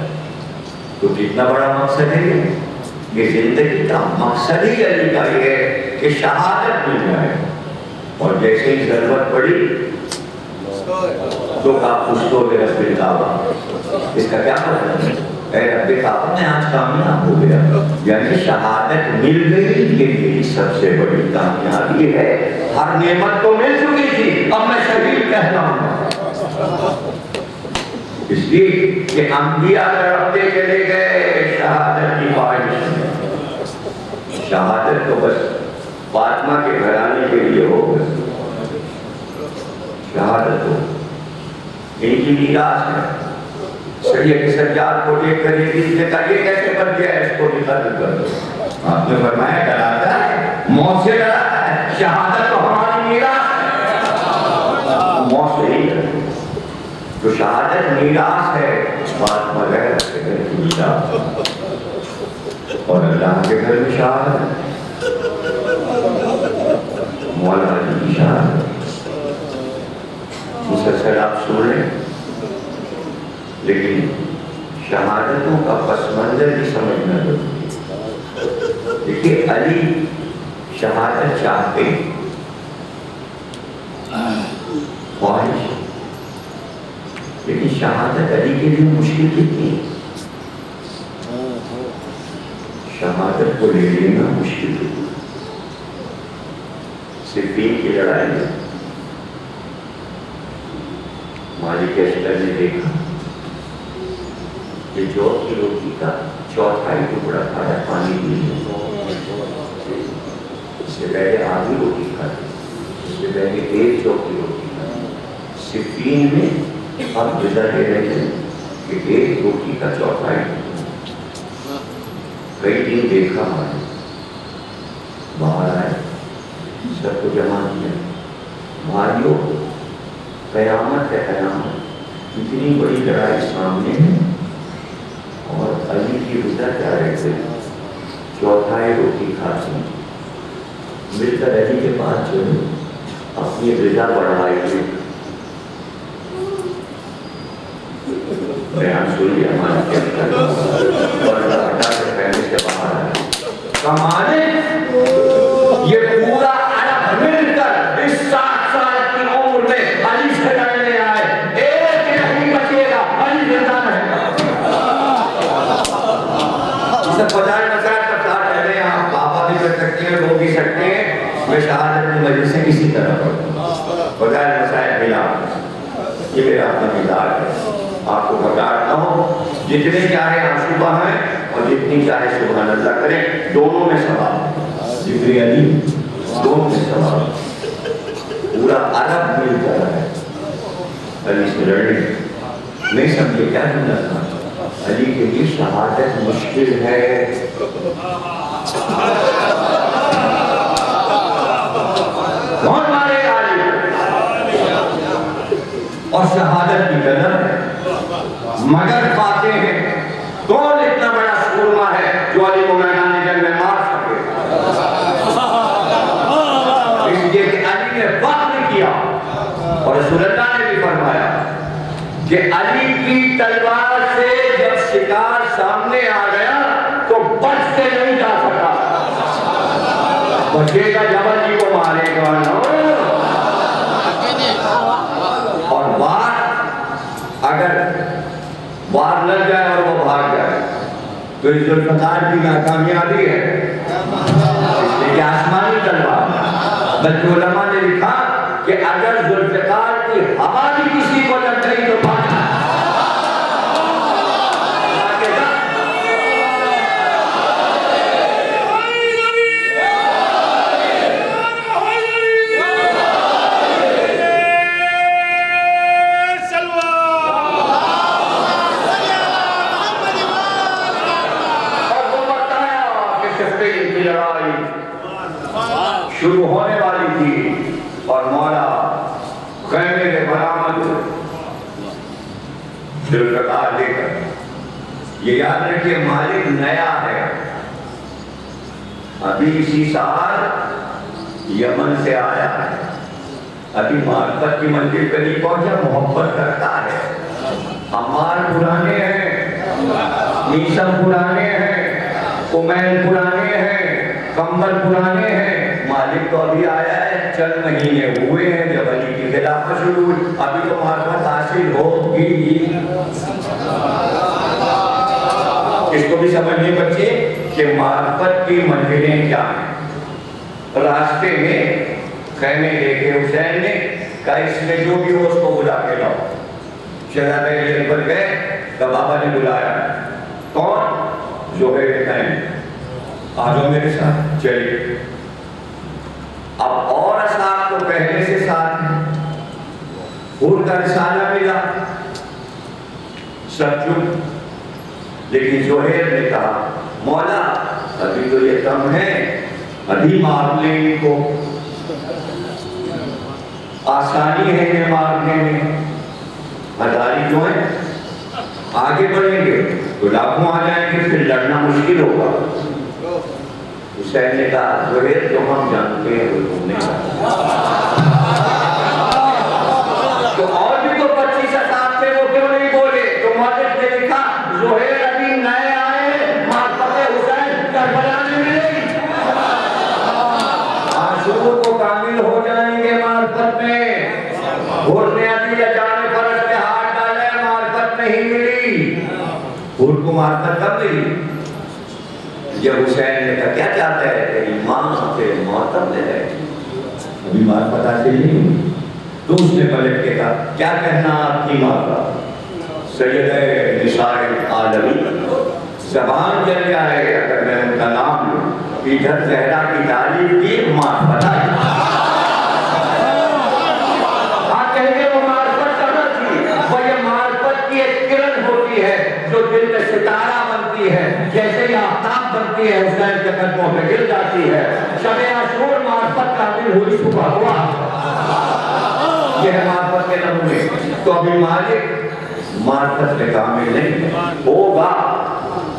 تو کتنا بڑا مقصد ہے یہ زندگی کا مقصد ہی علی کا یہ ہے کہ شہادت مل جائے. اور جیسے ہی ضرورت پڑی تو آپ اس کو رب الکعبہ. اس کا کیا مطلب ہے؟ اے رب الکعبہ میں آج کامیاب ہو گیا. یعنی شہادت مل گئی. یہ سب سے بڑی کامیابی ہے. ہر نعمت تو مل چکی تھی, اب میں شہید کہلاؤں گا. اس لیے کہ انبیاء لڑتے چلے گئے شہادت کی خواہش میں. شہادت تو بس فاطمہ کے گھرانے کے لیے ہو گئی. شہادت ہو ان کی میراث ہے. سید سجاد کو دیکھ کر یہ کہا یہ کیسے بن گیا ہے, اس کو بھی قتل کر دو. آپ نے فرمایا ڈراتا ہے, موت سے ڈراتا ہے. شہادت تو ہماری میراث ہے, موت سے ہی ڈرتا. تو شہادت میراث ہے. فاطمہ غیر کے گھر کی میراث اور اللہ کے گھر میں شہادت. مولا علی کی شہادت مسلسل آپ سن رہے ہیں, لیکن شہادتوں کا پس منظر بھی سمجھنا ضروری ہے. دیکھیے علی شہادت چاہتے خواہش, لیکن شہادت علی کے لیے مشکل کتنی ہے. شہادت کو لے لینا مشکل ہے. صفین کی لڑائی میں مالک اشتر نے دیکھا کہ جو کی روٹی کا چوتھائی ٹکڑا کھایا پانی نہیں. اس سے پہلے آدھی روٹی کھاتی, اس سے پہلے ایک جو کی روٹی کھاتی. صفین میں اب جدا دے رہے تھے کہ ایک روٹی کا چوتھائی. کئی دن دیکھا مالک, باہر آئے, سب کو جمع کیا. بھائیوں قیامت ہے, قیامت. اتنی بڑی لڑائی سامنے ہے اور علی کی رضا کیا رہتے چوتھائی روٹی کھاتی. مل کر علی کے پاس جو اپنی رضا بڑھائی گئی. بیان سن لیا مالک کے اور ہٹا کے پہلے سے باہر آئے. کمانے یہ پورا عرب مل کر اس 60 سال کی عمر میں علی سے لڑنے آئے. ایک نہیں بچے گا, علی زندہ رہے گا. اسے خدای مسائل کا ساتھ کہہ رہے ہیں, آپ بابا بھی کر سکتے ہیں, وہ بھی سکتے ہیں. میں شہادت کی وجہ سے کسی طرح پڑھتا ہوں. خدای مسائل ملا, یہ میرا اپنا مزاج ہے. آپ کو بتاتا ہوں, جتنے چاہے آنسو بہائیں اور جتنی چاہے سبحان اللہ کریں, دونوں میں ثواب ہے. ذکر علی دونوں میں ثواب. پورا عرب مل کر ہے علی سے لڑنے. نہیں سمجھے کیا کرنا تھا. علی کے لیے شہادت مشکل ہے. کون مارے گا علی؟ اور شہادت کی قدر ہے, مگر پاتے ہیں. کون اتنا بڑا سورما ہے جو علی کو میدان جنگ میں مار سکے؟ اس لیے کہ علی نے فخر کیا اور رسول اللہ نے بھی فرمایا کہ علی کی تلوار سے جب شکار سامنے آ گیا تو بچ کے نہیں جا سکا. بچے گا جب علی کو مارے گا. اور بات اگر وار لگ جائے اور وہ بھاگ جائے تو اس ذوالفقار کی ناکامیابی ہے. اس لیے کہ آسمانی تلوار, بلکہ علماء نے لکھا کہ اگر ذوالفقار کی ہوا بھی کسی کو لگ گئی تو بھاگا. لڑائی شروع ہونے والی تھی اور مولا خیمے کے برآمد ذوالفقار لے کر. یہ یاد رکھیے مالک نیا ہے. ابھی اسی سال یمن سے آیا ہے. ابھی معرفت کی منزل پہ نہیں پہنچا. محبت کرتا ہے. عمار پرانے ہیں, نیسم پرانے ہیں, کمیل پرانے ہیں, کمبل پرانے ہیں. مالک تو ابھی آیا ہے, چند مہینے ہوئے ہیں جب علی کی خلافت شروع ہوئی. ابھی تو معرفت حاصل ہوگی. اس کو بھی سمجھنے بچے کہ معرفت کی منزلیں کیا ہیں. راستے میں خیمے لے کے حسین نے کہا اس میں جو بھی ہو اس کو بلا کے لاؤ. شہزادہ علی پر گئے تو بابا نے بلایا. کون؟ زہیر خیم. آ جاؤ میرے ساتھ. چلیے. اب اور اصحاب تو پہلے سے ساتھ ہیں. حور کا رسالہ ملا, سب چپ. لیکن زہیر نے کہا مولا ابھی تو یہ کم ہے, ابھی مار لیں ان کو. آسانی ہے یہ مارنے میں. ہزاری جو ہیں آگے بڑھیں گے تو لاکھوں آ جائیں گے, پھر لڑنا مشکل ہوگا. حسین نے کہا زہیر تو ہم جانتے ہیں وہ تم نے تو اور بھی تو 25 اصحاب تھے, وہ کیوں نہیں بولے؟ تو مؤلف نے لکھا زہیر ابھی نئے آئے, معرفت حسین کربلا میں ملے. عاشور کو کامل ہو جائیں گے معرفت میں. حور نے ابھی اجانے فرش میں ہاتھ ڈالے, معرفت نہیں ملی. حور کو معرفت کب ملی؟ جب حسین نے کہا کیا چاہتا ہے تیری ماں تیرے محتم دے رہے, ابھی معرفت حاصل نہیں ہوئی. تو اس نے پلٹ کے کہا کیا کہنا آپ کی ماں کا؟ سیدہ نساء العالمین. زبان جل جائے اگر میں ان کا نام لوں. ادھر زہرا کی تعریف کی, معرفت آئی. آپ کہیں گے وہ معرفت کہاں تھی؟ وہ یہ معرفت کی ایک کرن ہوتی ہے جو دل میں ستارہ بنتی ہے, جیسے یہ آفتاب بنتی ہے حسین کے قدموں پہ گر جاتی ہے. شب عاشور معرفت کامل ہوئی, صبح ہوا. یہ ہے معرفت کے نمونے. تو ابھی مالک معرفت میں کامل نہیں ہوگا.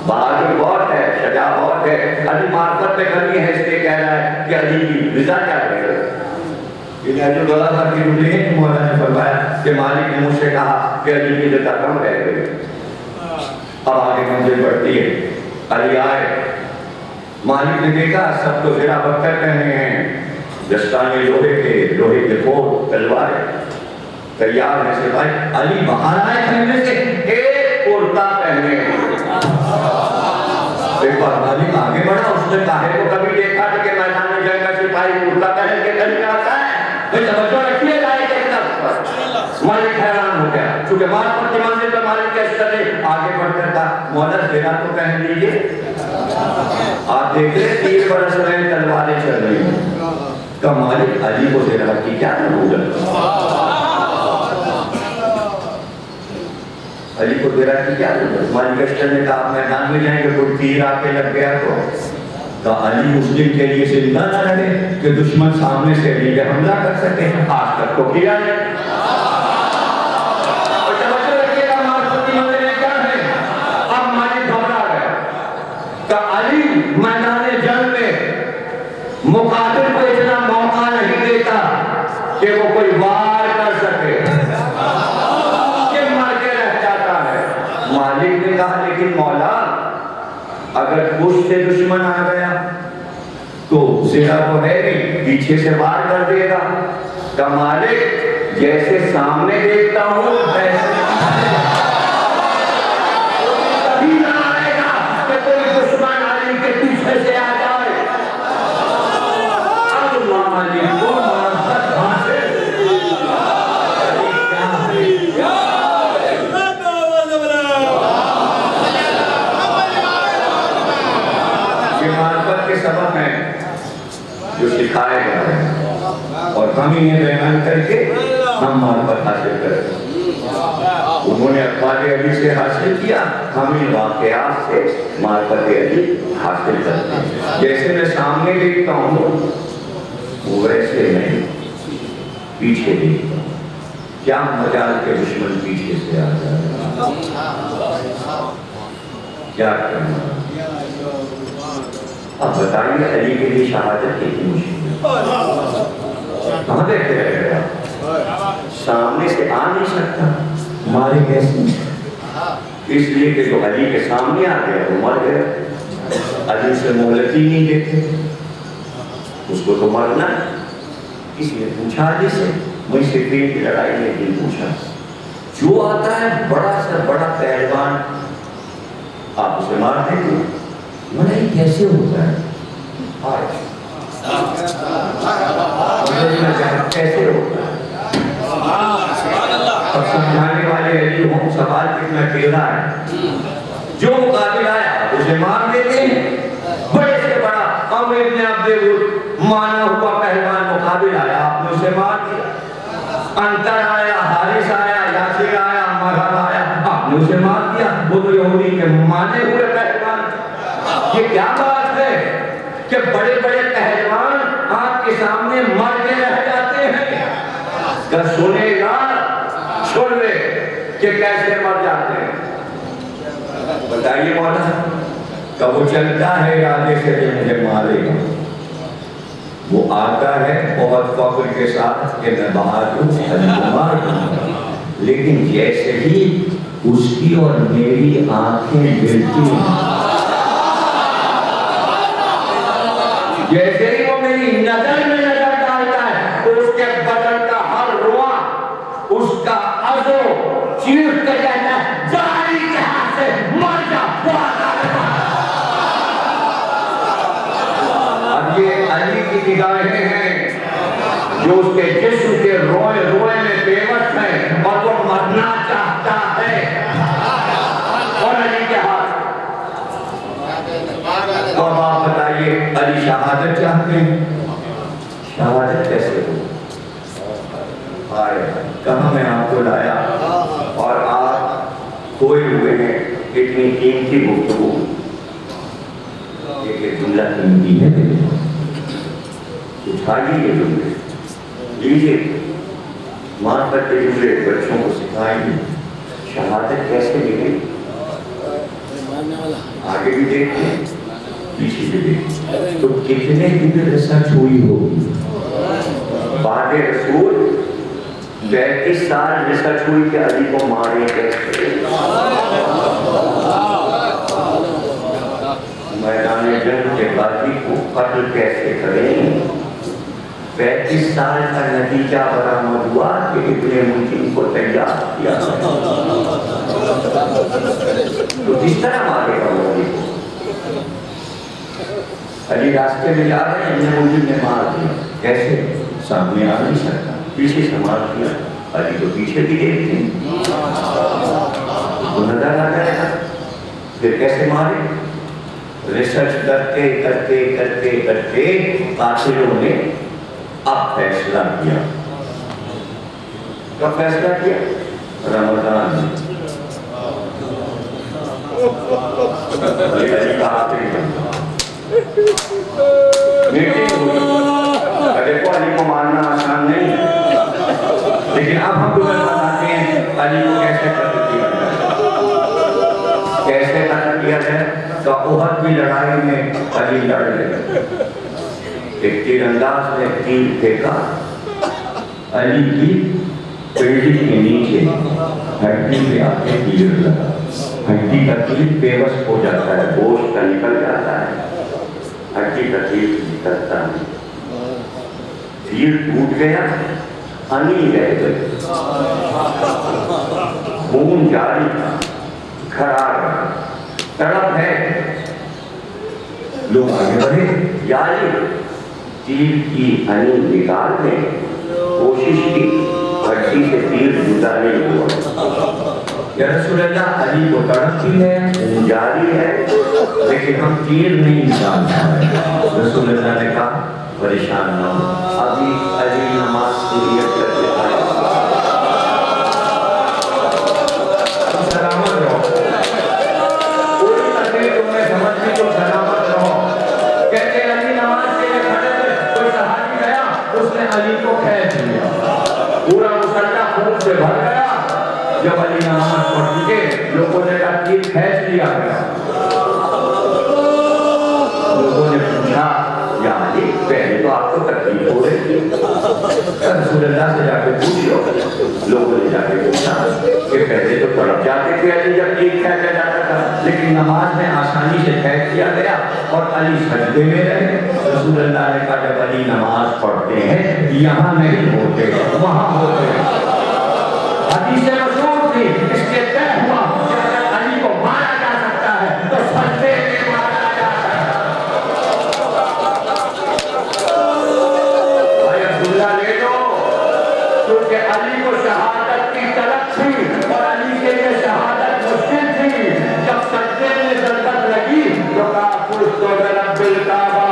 بہادر بہت ہے, شجاع بہت ہے. ابھی معرفت میں کمی ہے, اس لیے کہہ رہا ہے کہ علی کی رضا کیا رہے گا. یہ علی اللہ صاحب کی جملے ہیں. مولانا نے فرمایا کہ مالک نے مجھ سے کہا کہ علی کی رضا کم رہ گئی. اب آگے منزل بڑھتی ہے. علی آئے, مالک نے دیکھا سب تو زرا بکر پہنے ہیں, دستانے لوہے کے فوج, تلواریں تیار ہیں سپاہی. علی باہر آئے خیمے سے, ایک کرتا پہنے. ایک بار مالک آگے بڑھا, اس نے طاہر کو کبھی دیکھا کہ میدان جنگ کا سپاہی کرتا پہن کے گلی میں آتا ہے؟ بھئی توجہ رکھیے گا ایک طرف پر. مالک حیران ہو گیا, چونکہ معرفت کی منزل پر مالک کے اشتر آگے بڑھ کر کہا مولا زیرہ تو پہن لیجیے. آپ دیکھ رہے 3 برس رہے تلواریں چل رہی ہیں. کہ مالک علی کو زیرہ کی کیا ضرورت؟ علی کو زیرہ کی کیا ضرورت؟ مالک اشتر نے کہا میدان میں جائیں گے, کوئی تیر آ کے لگ گیا تو علی اس دن کے لیے زندہ نہ رہے کہ دشمن سامنے سے علی پہ حملہ کر سکے. آج تک تو کیا ہے. اور توجہ رکھیے گا معرفت کی منزلیں کیا ہیں. اب مالک گھبرا گیا کہ علی میدان جنگ میں مقاتل کو اتنا موقع نہیں دیتا کہ وہ کوئی وار کر سکے, کہ مر کے رہ جاتا ہے. مالک نے کہا لیکن مولا اگر پشت سے دشمن آ گیا تو زیرہ تو ہے نہیں, پیچھے سے وار کر دے گا. کہ مالک جیسے سامنے دیکھتا ہوں ویسے کبھی نہ آئے گا کہ کوئی دشمن علی کے پیچھے سے آ جائے. اللہ علی کو معرفت حاصل. یہ معرفت کے سبب ہیں جو سکھائے گئے ہیں, اور ہم انہیں بیان کر کے ہم معرفت حاصل کریں. انہوں نے اخبار علی سے حاصل کیا، ہم ان واقعات سے معرفت علی حاصل کرتے ہیں۔ جیسے میں سامنے دیکھتا ہوں ویسے میں پیچھے دیکھتا ہوں۔ کیا مجال کے دشمن پیچھے سے آ جائے، کیا کرنا؟ اب بتائیے علی کے لیے شہادت کتنی مشکل ہے؟ کہاں دیکھتے رہ گیا؟ سامنے سے آ نہیں سکتا، مارے کیسے؟ اس لیے کہ جو علی کے سامنے آ گیا وہ مر گیا۔ علی سے مہلت ہی نہیں دیتے، اس کو تو مرنا۔ کسی نے پوچھا علی سے، میں صفین کی لڑائی میں دن پوچھا، جو آتا ہے بڑا سے بڑا پہلوان آپ اسے مار دیں گے؟ نہیں، کیسے ہوتا ہے؟ کیسے ہوتا ہے؟ اب سمجھانے والے علی ہوں، سوال کتنا ٹیڑھا ہے۔ جو مقابل آیا اسے مار دیتے ہیں۔ بڑے سے بڑا عمرو بن عبد مانا ہوا پہلوان مقابل آیا، آپ نے اسے مار دیا۔ انتر آیا، حارث آیا، یاسر آیا، مرحب آیا، آپ نے اسے مار دیا۔ وہ تو یہودی کے مانے ہوئے پہلوان۔ یہ کیا بات ہے کہ بڑے بڑے پہلوان آپ کے سامنے مر کے رہ جاتے ہیں؟ کہ سنے گا چھوڑ لے کہ کیسے مر جاتے ہیں۔ بتائیے مولا، کہ وہ چلتا ہے ارادے سے کہ مجھے مارے گا، وہ آتا ہے بہت فخر کے ساتھ کہ میں بہادر ہوں، علی کو مار دوں گا، لیکن جیسے ہی اس کی اور میری آنکھیں ملتی ہیں، جیسے ہی وہ میری نظر میں نظر ڈالتا ہے تو اس کے بدن کا ہر رواں، اس کا عضو چیخ کے کہتا ہے جا علی کے ہاتھ سے مر جا۔ اب یہ علی کی نگاہیں ہیں جو اس کے جسم کے روئے روئے میں پیوست ہیں اور وہ مرنا چاہتا ہے، اور علی کے ہاتھ۔ تو اب آپ بتائیے علی شہادت چاہتے ہیں، شہادت کیسے ہو؟ کہاں میں آپ کو لایا اور آپ کھوئے ہوئے ہیں اتنی قیمتی گفتگو۔ ایک جملہ قیمتی ہے، اٹھائیے یہ جملے، لیجیے معرفت کے جملے بچوں کو سکھائیں گے۔ شہادت کیسے ملے؟ آگے بھی دیکھتے ہیں، پیچھے بھی دیکھتے ہیں۔ تو کتنے دن ریسرچ ہوئی ہوگی؟ بعد رسول 35 سال ریسرچ ہوئی کہ علی کو مارے کیسے، میدان جنگ کے باقی کو قتل کیسے کریں۔ 35 سال کا نتیجہ برآمد ہوا کہ ابن ملجم کو تیار کیا، تو جس طرح مارے گا وہ علی کو۔ علی راستے میں جا رہے ہیں، ابن ملجم نے مار دیا، کیسے؟ سامنے آ نہیں سکتا، پیچھے سے مار دیا۔ علی تو پیچھے بھی دیکھتے ہیں، وہ نظر آ جائے گا۔ پھر کیسے مارے؟ ریسرچ کرتے کرتے کرتے کرتے قاتلوں نے اب فیصلہ کیا۔ کب فیصلہ کیا؟ رمضان میں۔ علی کا آخری میٹنگ ہوئی۔ دیکھو علی کو مارنا آسان نہیں ہے، لیکن اب ہم تمہیں بتاتے ہیں علی کو کیسے قتل کیا جائے۔ کیسے قتل کیا جائے؟ تو احد کی لڑائی میں علی لڑ گئے، ایک تیر انداز نے تیر پھینکا، علی کی پیٹھی کے نیچے ہڈی پہ آ کے تیر لگا۔ ہڈی کا تیر پیوست ہو جاتا ہے، گوشت کا نکل جاتا ہے، ہڈی کا تیر نکلتا ہے۔ تیر ٹوٹ گیا، ہنی رہ گئی، خون جاری تھا، کھرا رہا، تڑپ ہے۔ لوگ آگے بڑھے، یا علی، تیر کی ہنی نکالنے کوشش کی، ہڈی سے تیر جدا نہیں ہوا۔ یا رسول اللہ، علی کو تڑپتی ہے، خون جاری ہے، لیکن ہم تیر نہیں نکال پائے۔ رسول اللہ نے کہا پریشان نہ ہو، ابھی علی نماز کی نیت کر کے آئے۔ جب علی نماز پڑھ چکے لوگوں نے کہا تیر کھینچ لیا گیا. لوگوں نے پوچھا یا علی پہلے تو آپ کو تکلیف ہو رہی تھی, رسول اللہ سے جا کے پوچھ لو. لوگوں نے جا کے پوچھا کہ پہلے تو تڑپ جاتے تھے علی جب تیر کھینچا جاتا تھا, لیکن نماز میں آسانی سے کھینچ دیا گیا اور علی سجدے میں رہے. رسول اللہ نے کہا جب علی نماز پڑھتے ہیں یہاں نہیں ہوتے وہاں ہوتے ہیں. حدیث مشہور تھی, اس کے طے ہوا کہ اگر علی کو مارا جا سکتا ہے تو سجدے میں مارا جا سکتا ہے. بھائی عبداللہ لے لو, کیونکہ علی کو شہادت کی طلب تھی اور علی کے لیے شہادت مشکل تھی. جب سجدے میں ضرورت لگی تو کہا کچھ تو رب الکعبہ,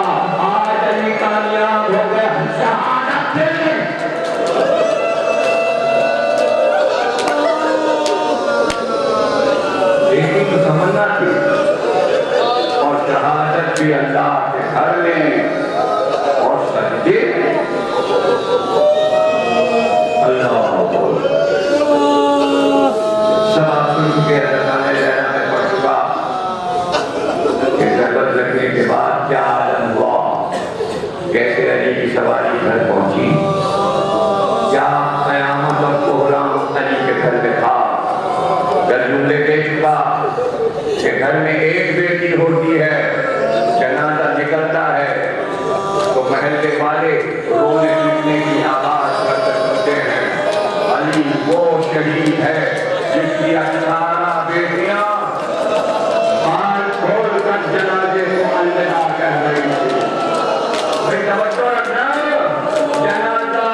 آج علی کامیاب ہو گیا, شہادت دے. تو تمنا تھی اور شہادت بھی اللہ کے گھر میں اور سجدے اللہ سب آپ سن چکے رسالہ لینا میں پڑھ چکا کہ ضرورت لگنے کے بعد کیا عالم ہوا, کیسے علی کی سواری گھر پہنچی, کیا قیامت اور کوہرام علی کے گھر میں تھا. گھر جملے دے چکا کہ گھر میں ایک بیٹی ہوتی ہے, جنازہ نکلتا ہے تو محلے والے رونے پیٹنے کی آواز کرتے ہیں. علی وہ شہید ہے جس کی 18 بیٹیاں بال کھول کر جنازے کو الوداع کہہ رہی تھی. بھائی توجہ رکھنا, جنازہ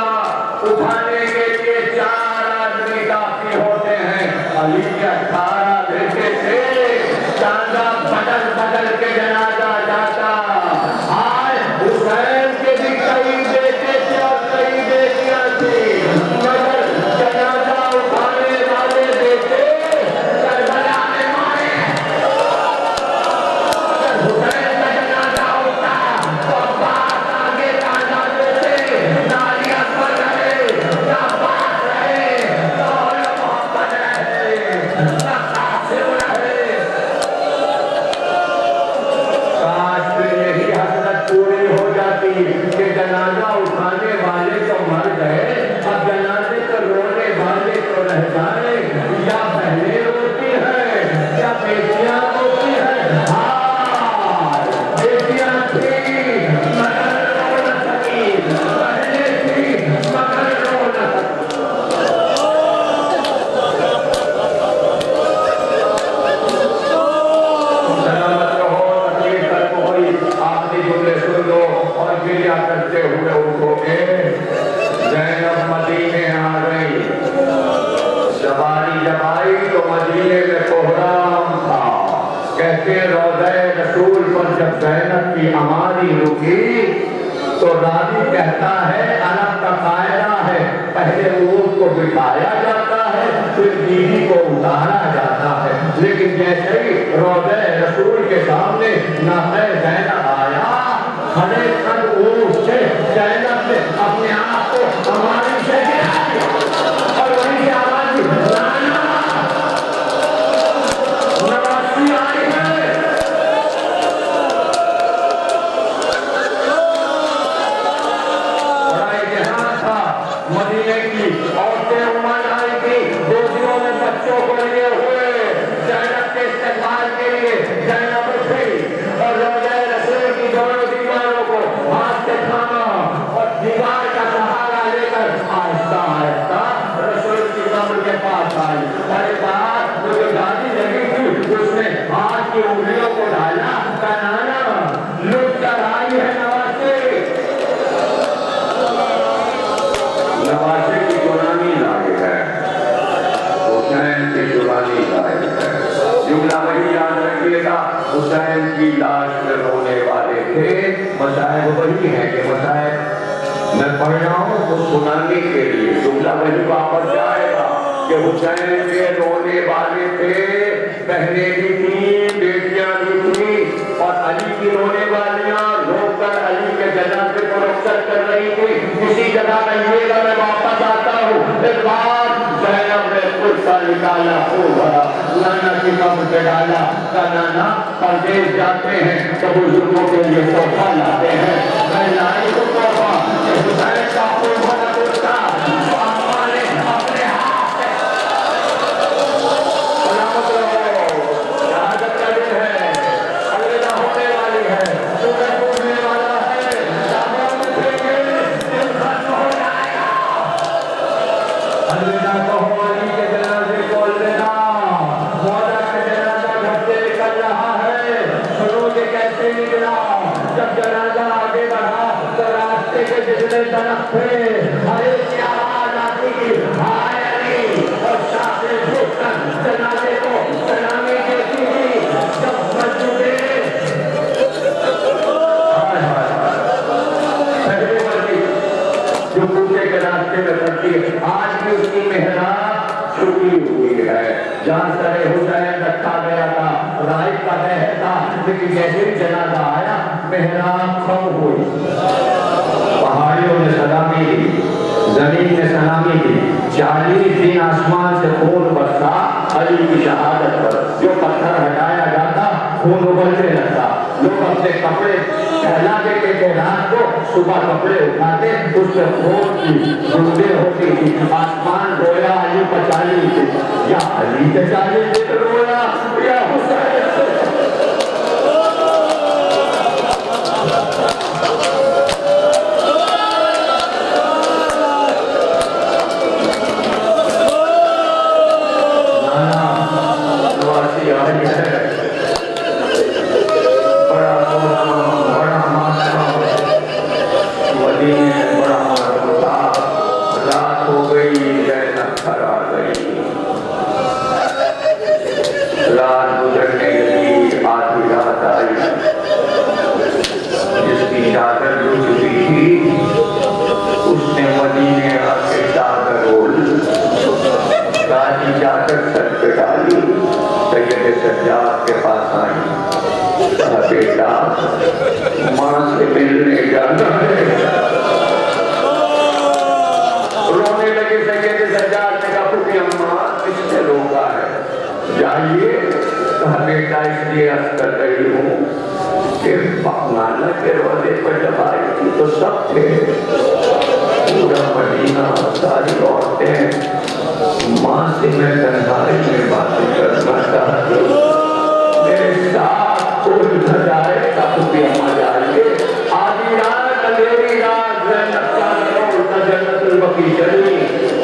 اٹھانے کے لیے 4 آدمی کافی ہوتے ہیں. علی کے 18 بیٹے تھے, جنازہ بدل بدل کے جنازہ جاتا. آج حسین کے بھی کئی بیٹے تھے اور کئی بیٹیاں تھیں, مگر جنازہ اٹھانے والے بیٹے کربلا میں مارے. اگر حسین کا جنازہ اٹھا تو عباس آگے تازہ دیتے, نالیاں پر رہے, نہ عباس رہے, نہ محمد رہے, نہ قاسم رہے. کاش یہی حسرت پوری ہو جاتی کہ جنازہ اٹھانے والے تو مر گئے, اب جنازے کو رونے والے تو رہ جائے. یا بہنیں روتی ہیں یا بیٹیاں روتی ہیں. ہاں بیٹیاں تھیں مگر رو نہ سکی, بہنیں تھیں مگر رو نہ سکی. سلامت رہو, تکلیف تک ہوئی, آخری جملے سن لو اور گریا کرتے ہوئے اٹھو گے. زینب مدینے آ گئی, سواری جب آئی تو مدینے میں کوہرام تھا. کہتے روضہ رسول پر جب زینب کی اماری رکی تو راوی کہتا ہے عرب کا قاعدہ ہے پہلے اونٹ کو بٹھایا جاتا ہے پھر بیوی کو اتارا جاتا ہے, لیکن جیسے ہی روضہ رسول کے سامنے ناقہ زینب آیا, کھڑے کھڑ اونٹ سے زینب نے اپنے آپ کو اماری سے گرا دیا اور وہیں سے آواز دی, نواسی آئی ہے. مدینے کی عورتیں عمان آئی تھی, گودیوں میں بچوں کو لیے ہوئے, زینب کے استقبال کے لیے زینب اٹھی اور روضہ رسول کی دونوں دیواروں کو ہاتھ سے تھاما اور دیوار کا سہارا لے کر آہستہ آہستہ رسول کی قبر کے پاس آئی. ارے بات وہ جو دادی لگی تھی اس نے ہاتھ کی انگلیوں کو ڈالا, کنانا لٹ کر آئی ہے نواسے. نواسے کی قرآنی لائق ہے, حسین کی قرآنی لائق ہے. جملہ وہی یاد رکھیے گا, حسین کی لاش میں رونے والے تھے. مصائب وہی ہیں کہ مصائب میں پڑھ رہا ہوں تو سنانے کے لیے جملہ وہی واپس جائے گا کہ حسین کے رونے والے تھے, بہنیں بھی تھیں, بیٹیاں بھی تھیں, اور علی کی رونے والیاں رو کر علی کے جنازے کو رخصت کر رہی تھی. اسی جگہ رہیے گا, میں واپس آتا ہوں. ایک بات زینب نے خود کا نکالا خوب بھرا نانا کی قبر پہ ڈالا کا نانا پردیس جاتے ہیں تو بزرگوں کے لیے تحفہ لاتے ہیں میں لائی کو تحفہ کہ حسین کا خوب بھرا کرتا آما نے اپنے ہاتھ سے سلامت رہو شہادت کا دن ہے الوداع ہونے والی ہے سورج ڈوبنے والا ہے شاموں میں دیکھیں دن ختم ہو جائے گا الوداع کہو علی کے جنازے کو الوداع مولا کا جنازہ گھر سے نکل رہا ہے روز کیسے نکلا جب جنازہ آگے بڑھا تو راستے کے جتنے درخت تھے ہر ایک کی آواز آتی ہائے علی اور شاہ سے جھک کر جنازے کو سلامی دیتی تھی جب مسجدے پہلے مسجد جو کوچے کے راستے میں پڑتی ہے آج بھی اس کی محراب چھٹی ہوئی ہے جہاں سر حسین رکھا گیا تھا رائٹ کا دہر تھا لیکن جیسے ہی جنازہ آیا محراب کھڑ ہوئی پہاڑیوں نے سلامی دی زمین نے سلامی دی 40 دن آسمان سے خون برسا علی کی شہادت پر جو پتھر ہٹایا جاتا خون ابلنے لگتا لوگ اپنے کپڑے پھیلا دیتے تھے رات کو صبح کپڑے اٹھاتے اس پہ خون کی بوندیں ہوتی تھی آسمان رویا علی پر 40 دن یا علی کے 40 دن رویا یا حسین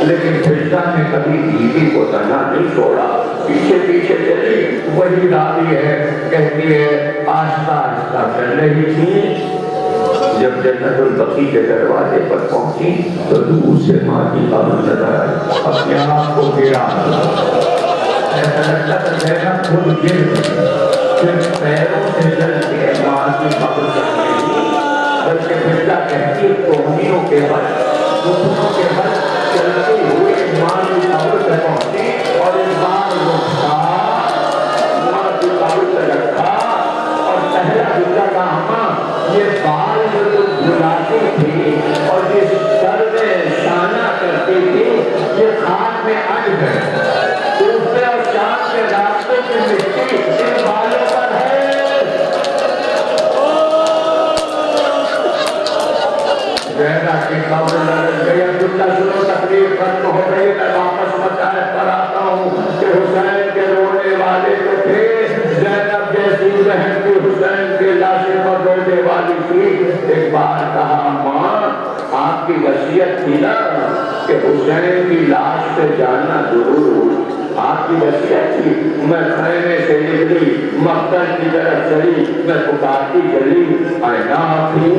لیکن فرشتہ نے کبھی بیوی کو تنہا نہیں چھوڑا پیچھے پیچھے چلی وہی راوی ہے کہتی ہے آہستہ آہستہ چل رہی تھی جب جنت البقیع کے دروازے پر پہنچی تو دور سے ماں کی قبر نظر آئی اپنے آپ کو گرا ایسا لگتا تھا زینب خود گر پھر پیروں سے چل کے ماں کی قبر تک گئی بلکہ فرشتہ کہتی ہے کوہنیوں کے بل دکھوں کے بل چلتی ہوئی ماں کی قبر سے پہنچی اور اس بار رکھا ماں کی قبر سے رکھا اور پہلا جملہ کہا ماں یہ بال جو تم بھلاتی تھی اور جس سر میں شانہ کرتی تھی یہ خاک میں اڑ گئے دوسرے اور شام کے راستوں کی مٹی ان بالوں پر ہے زہرا کی قبر لگ گئی عبداللہ سنو تقریر ختم ہو گئی میں واپس مسائل پر آتا ہوں کہ حسین کے رونے والے تو تھے زینب جیسی بہن کی حسین کے لاشے پر رونے والی تھی ایک بار کہا ماں آپ کی وصیت تھی نا کہ حسین کی لاش پہ جانا ضرور آپ کی وصیت تھی میں خیمے سے نکلی مقتل کی طرف چلی میں پکارتی چلی اینا تھی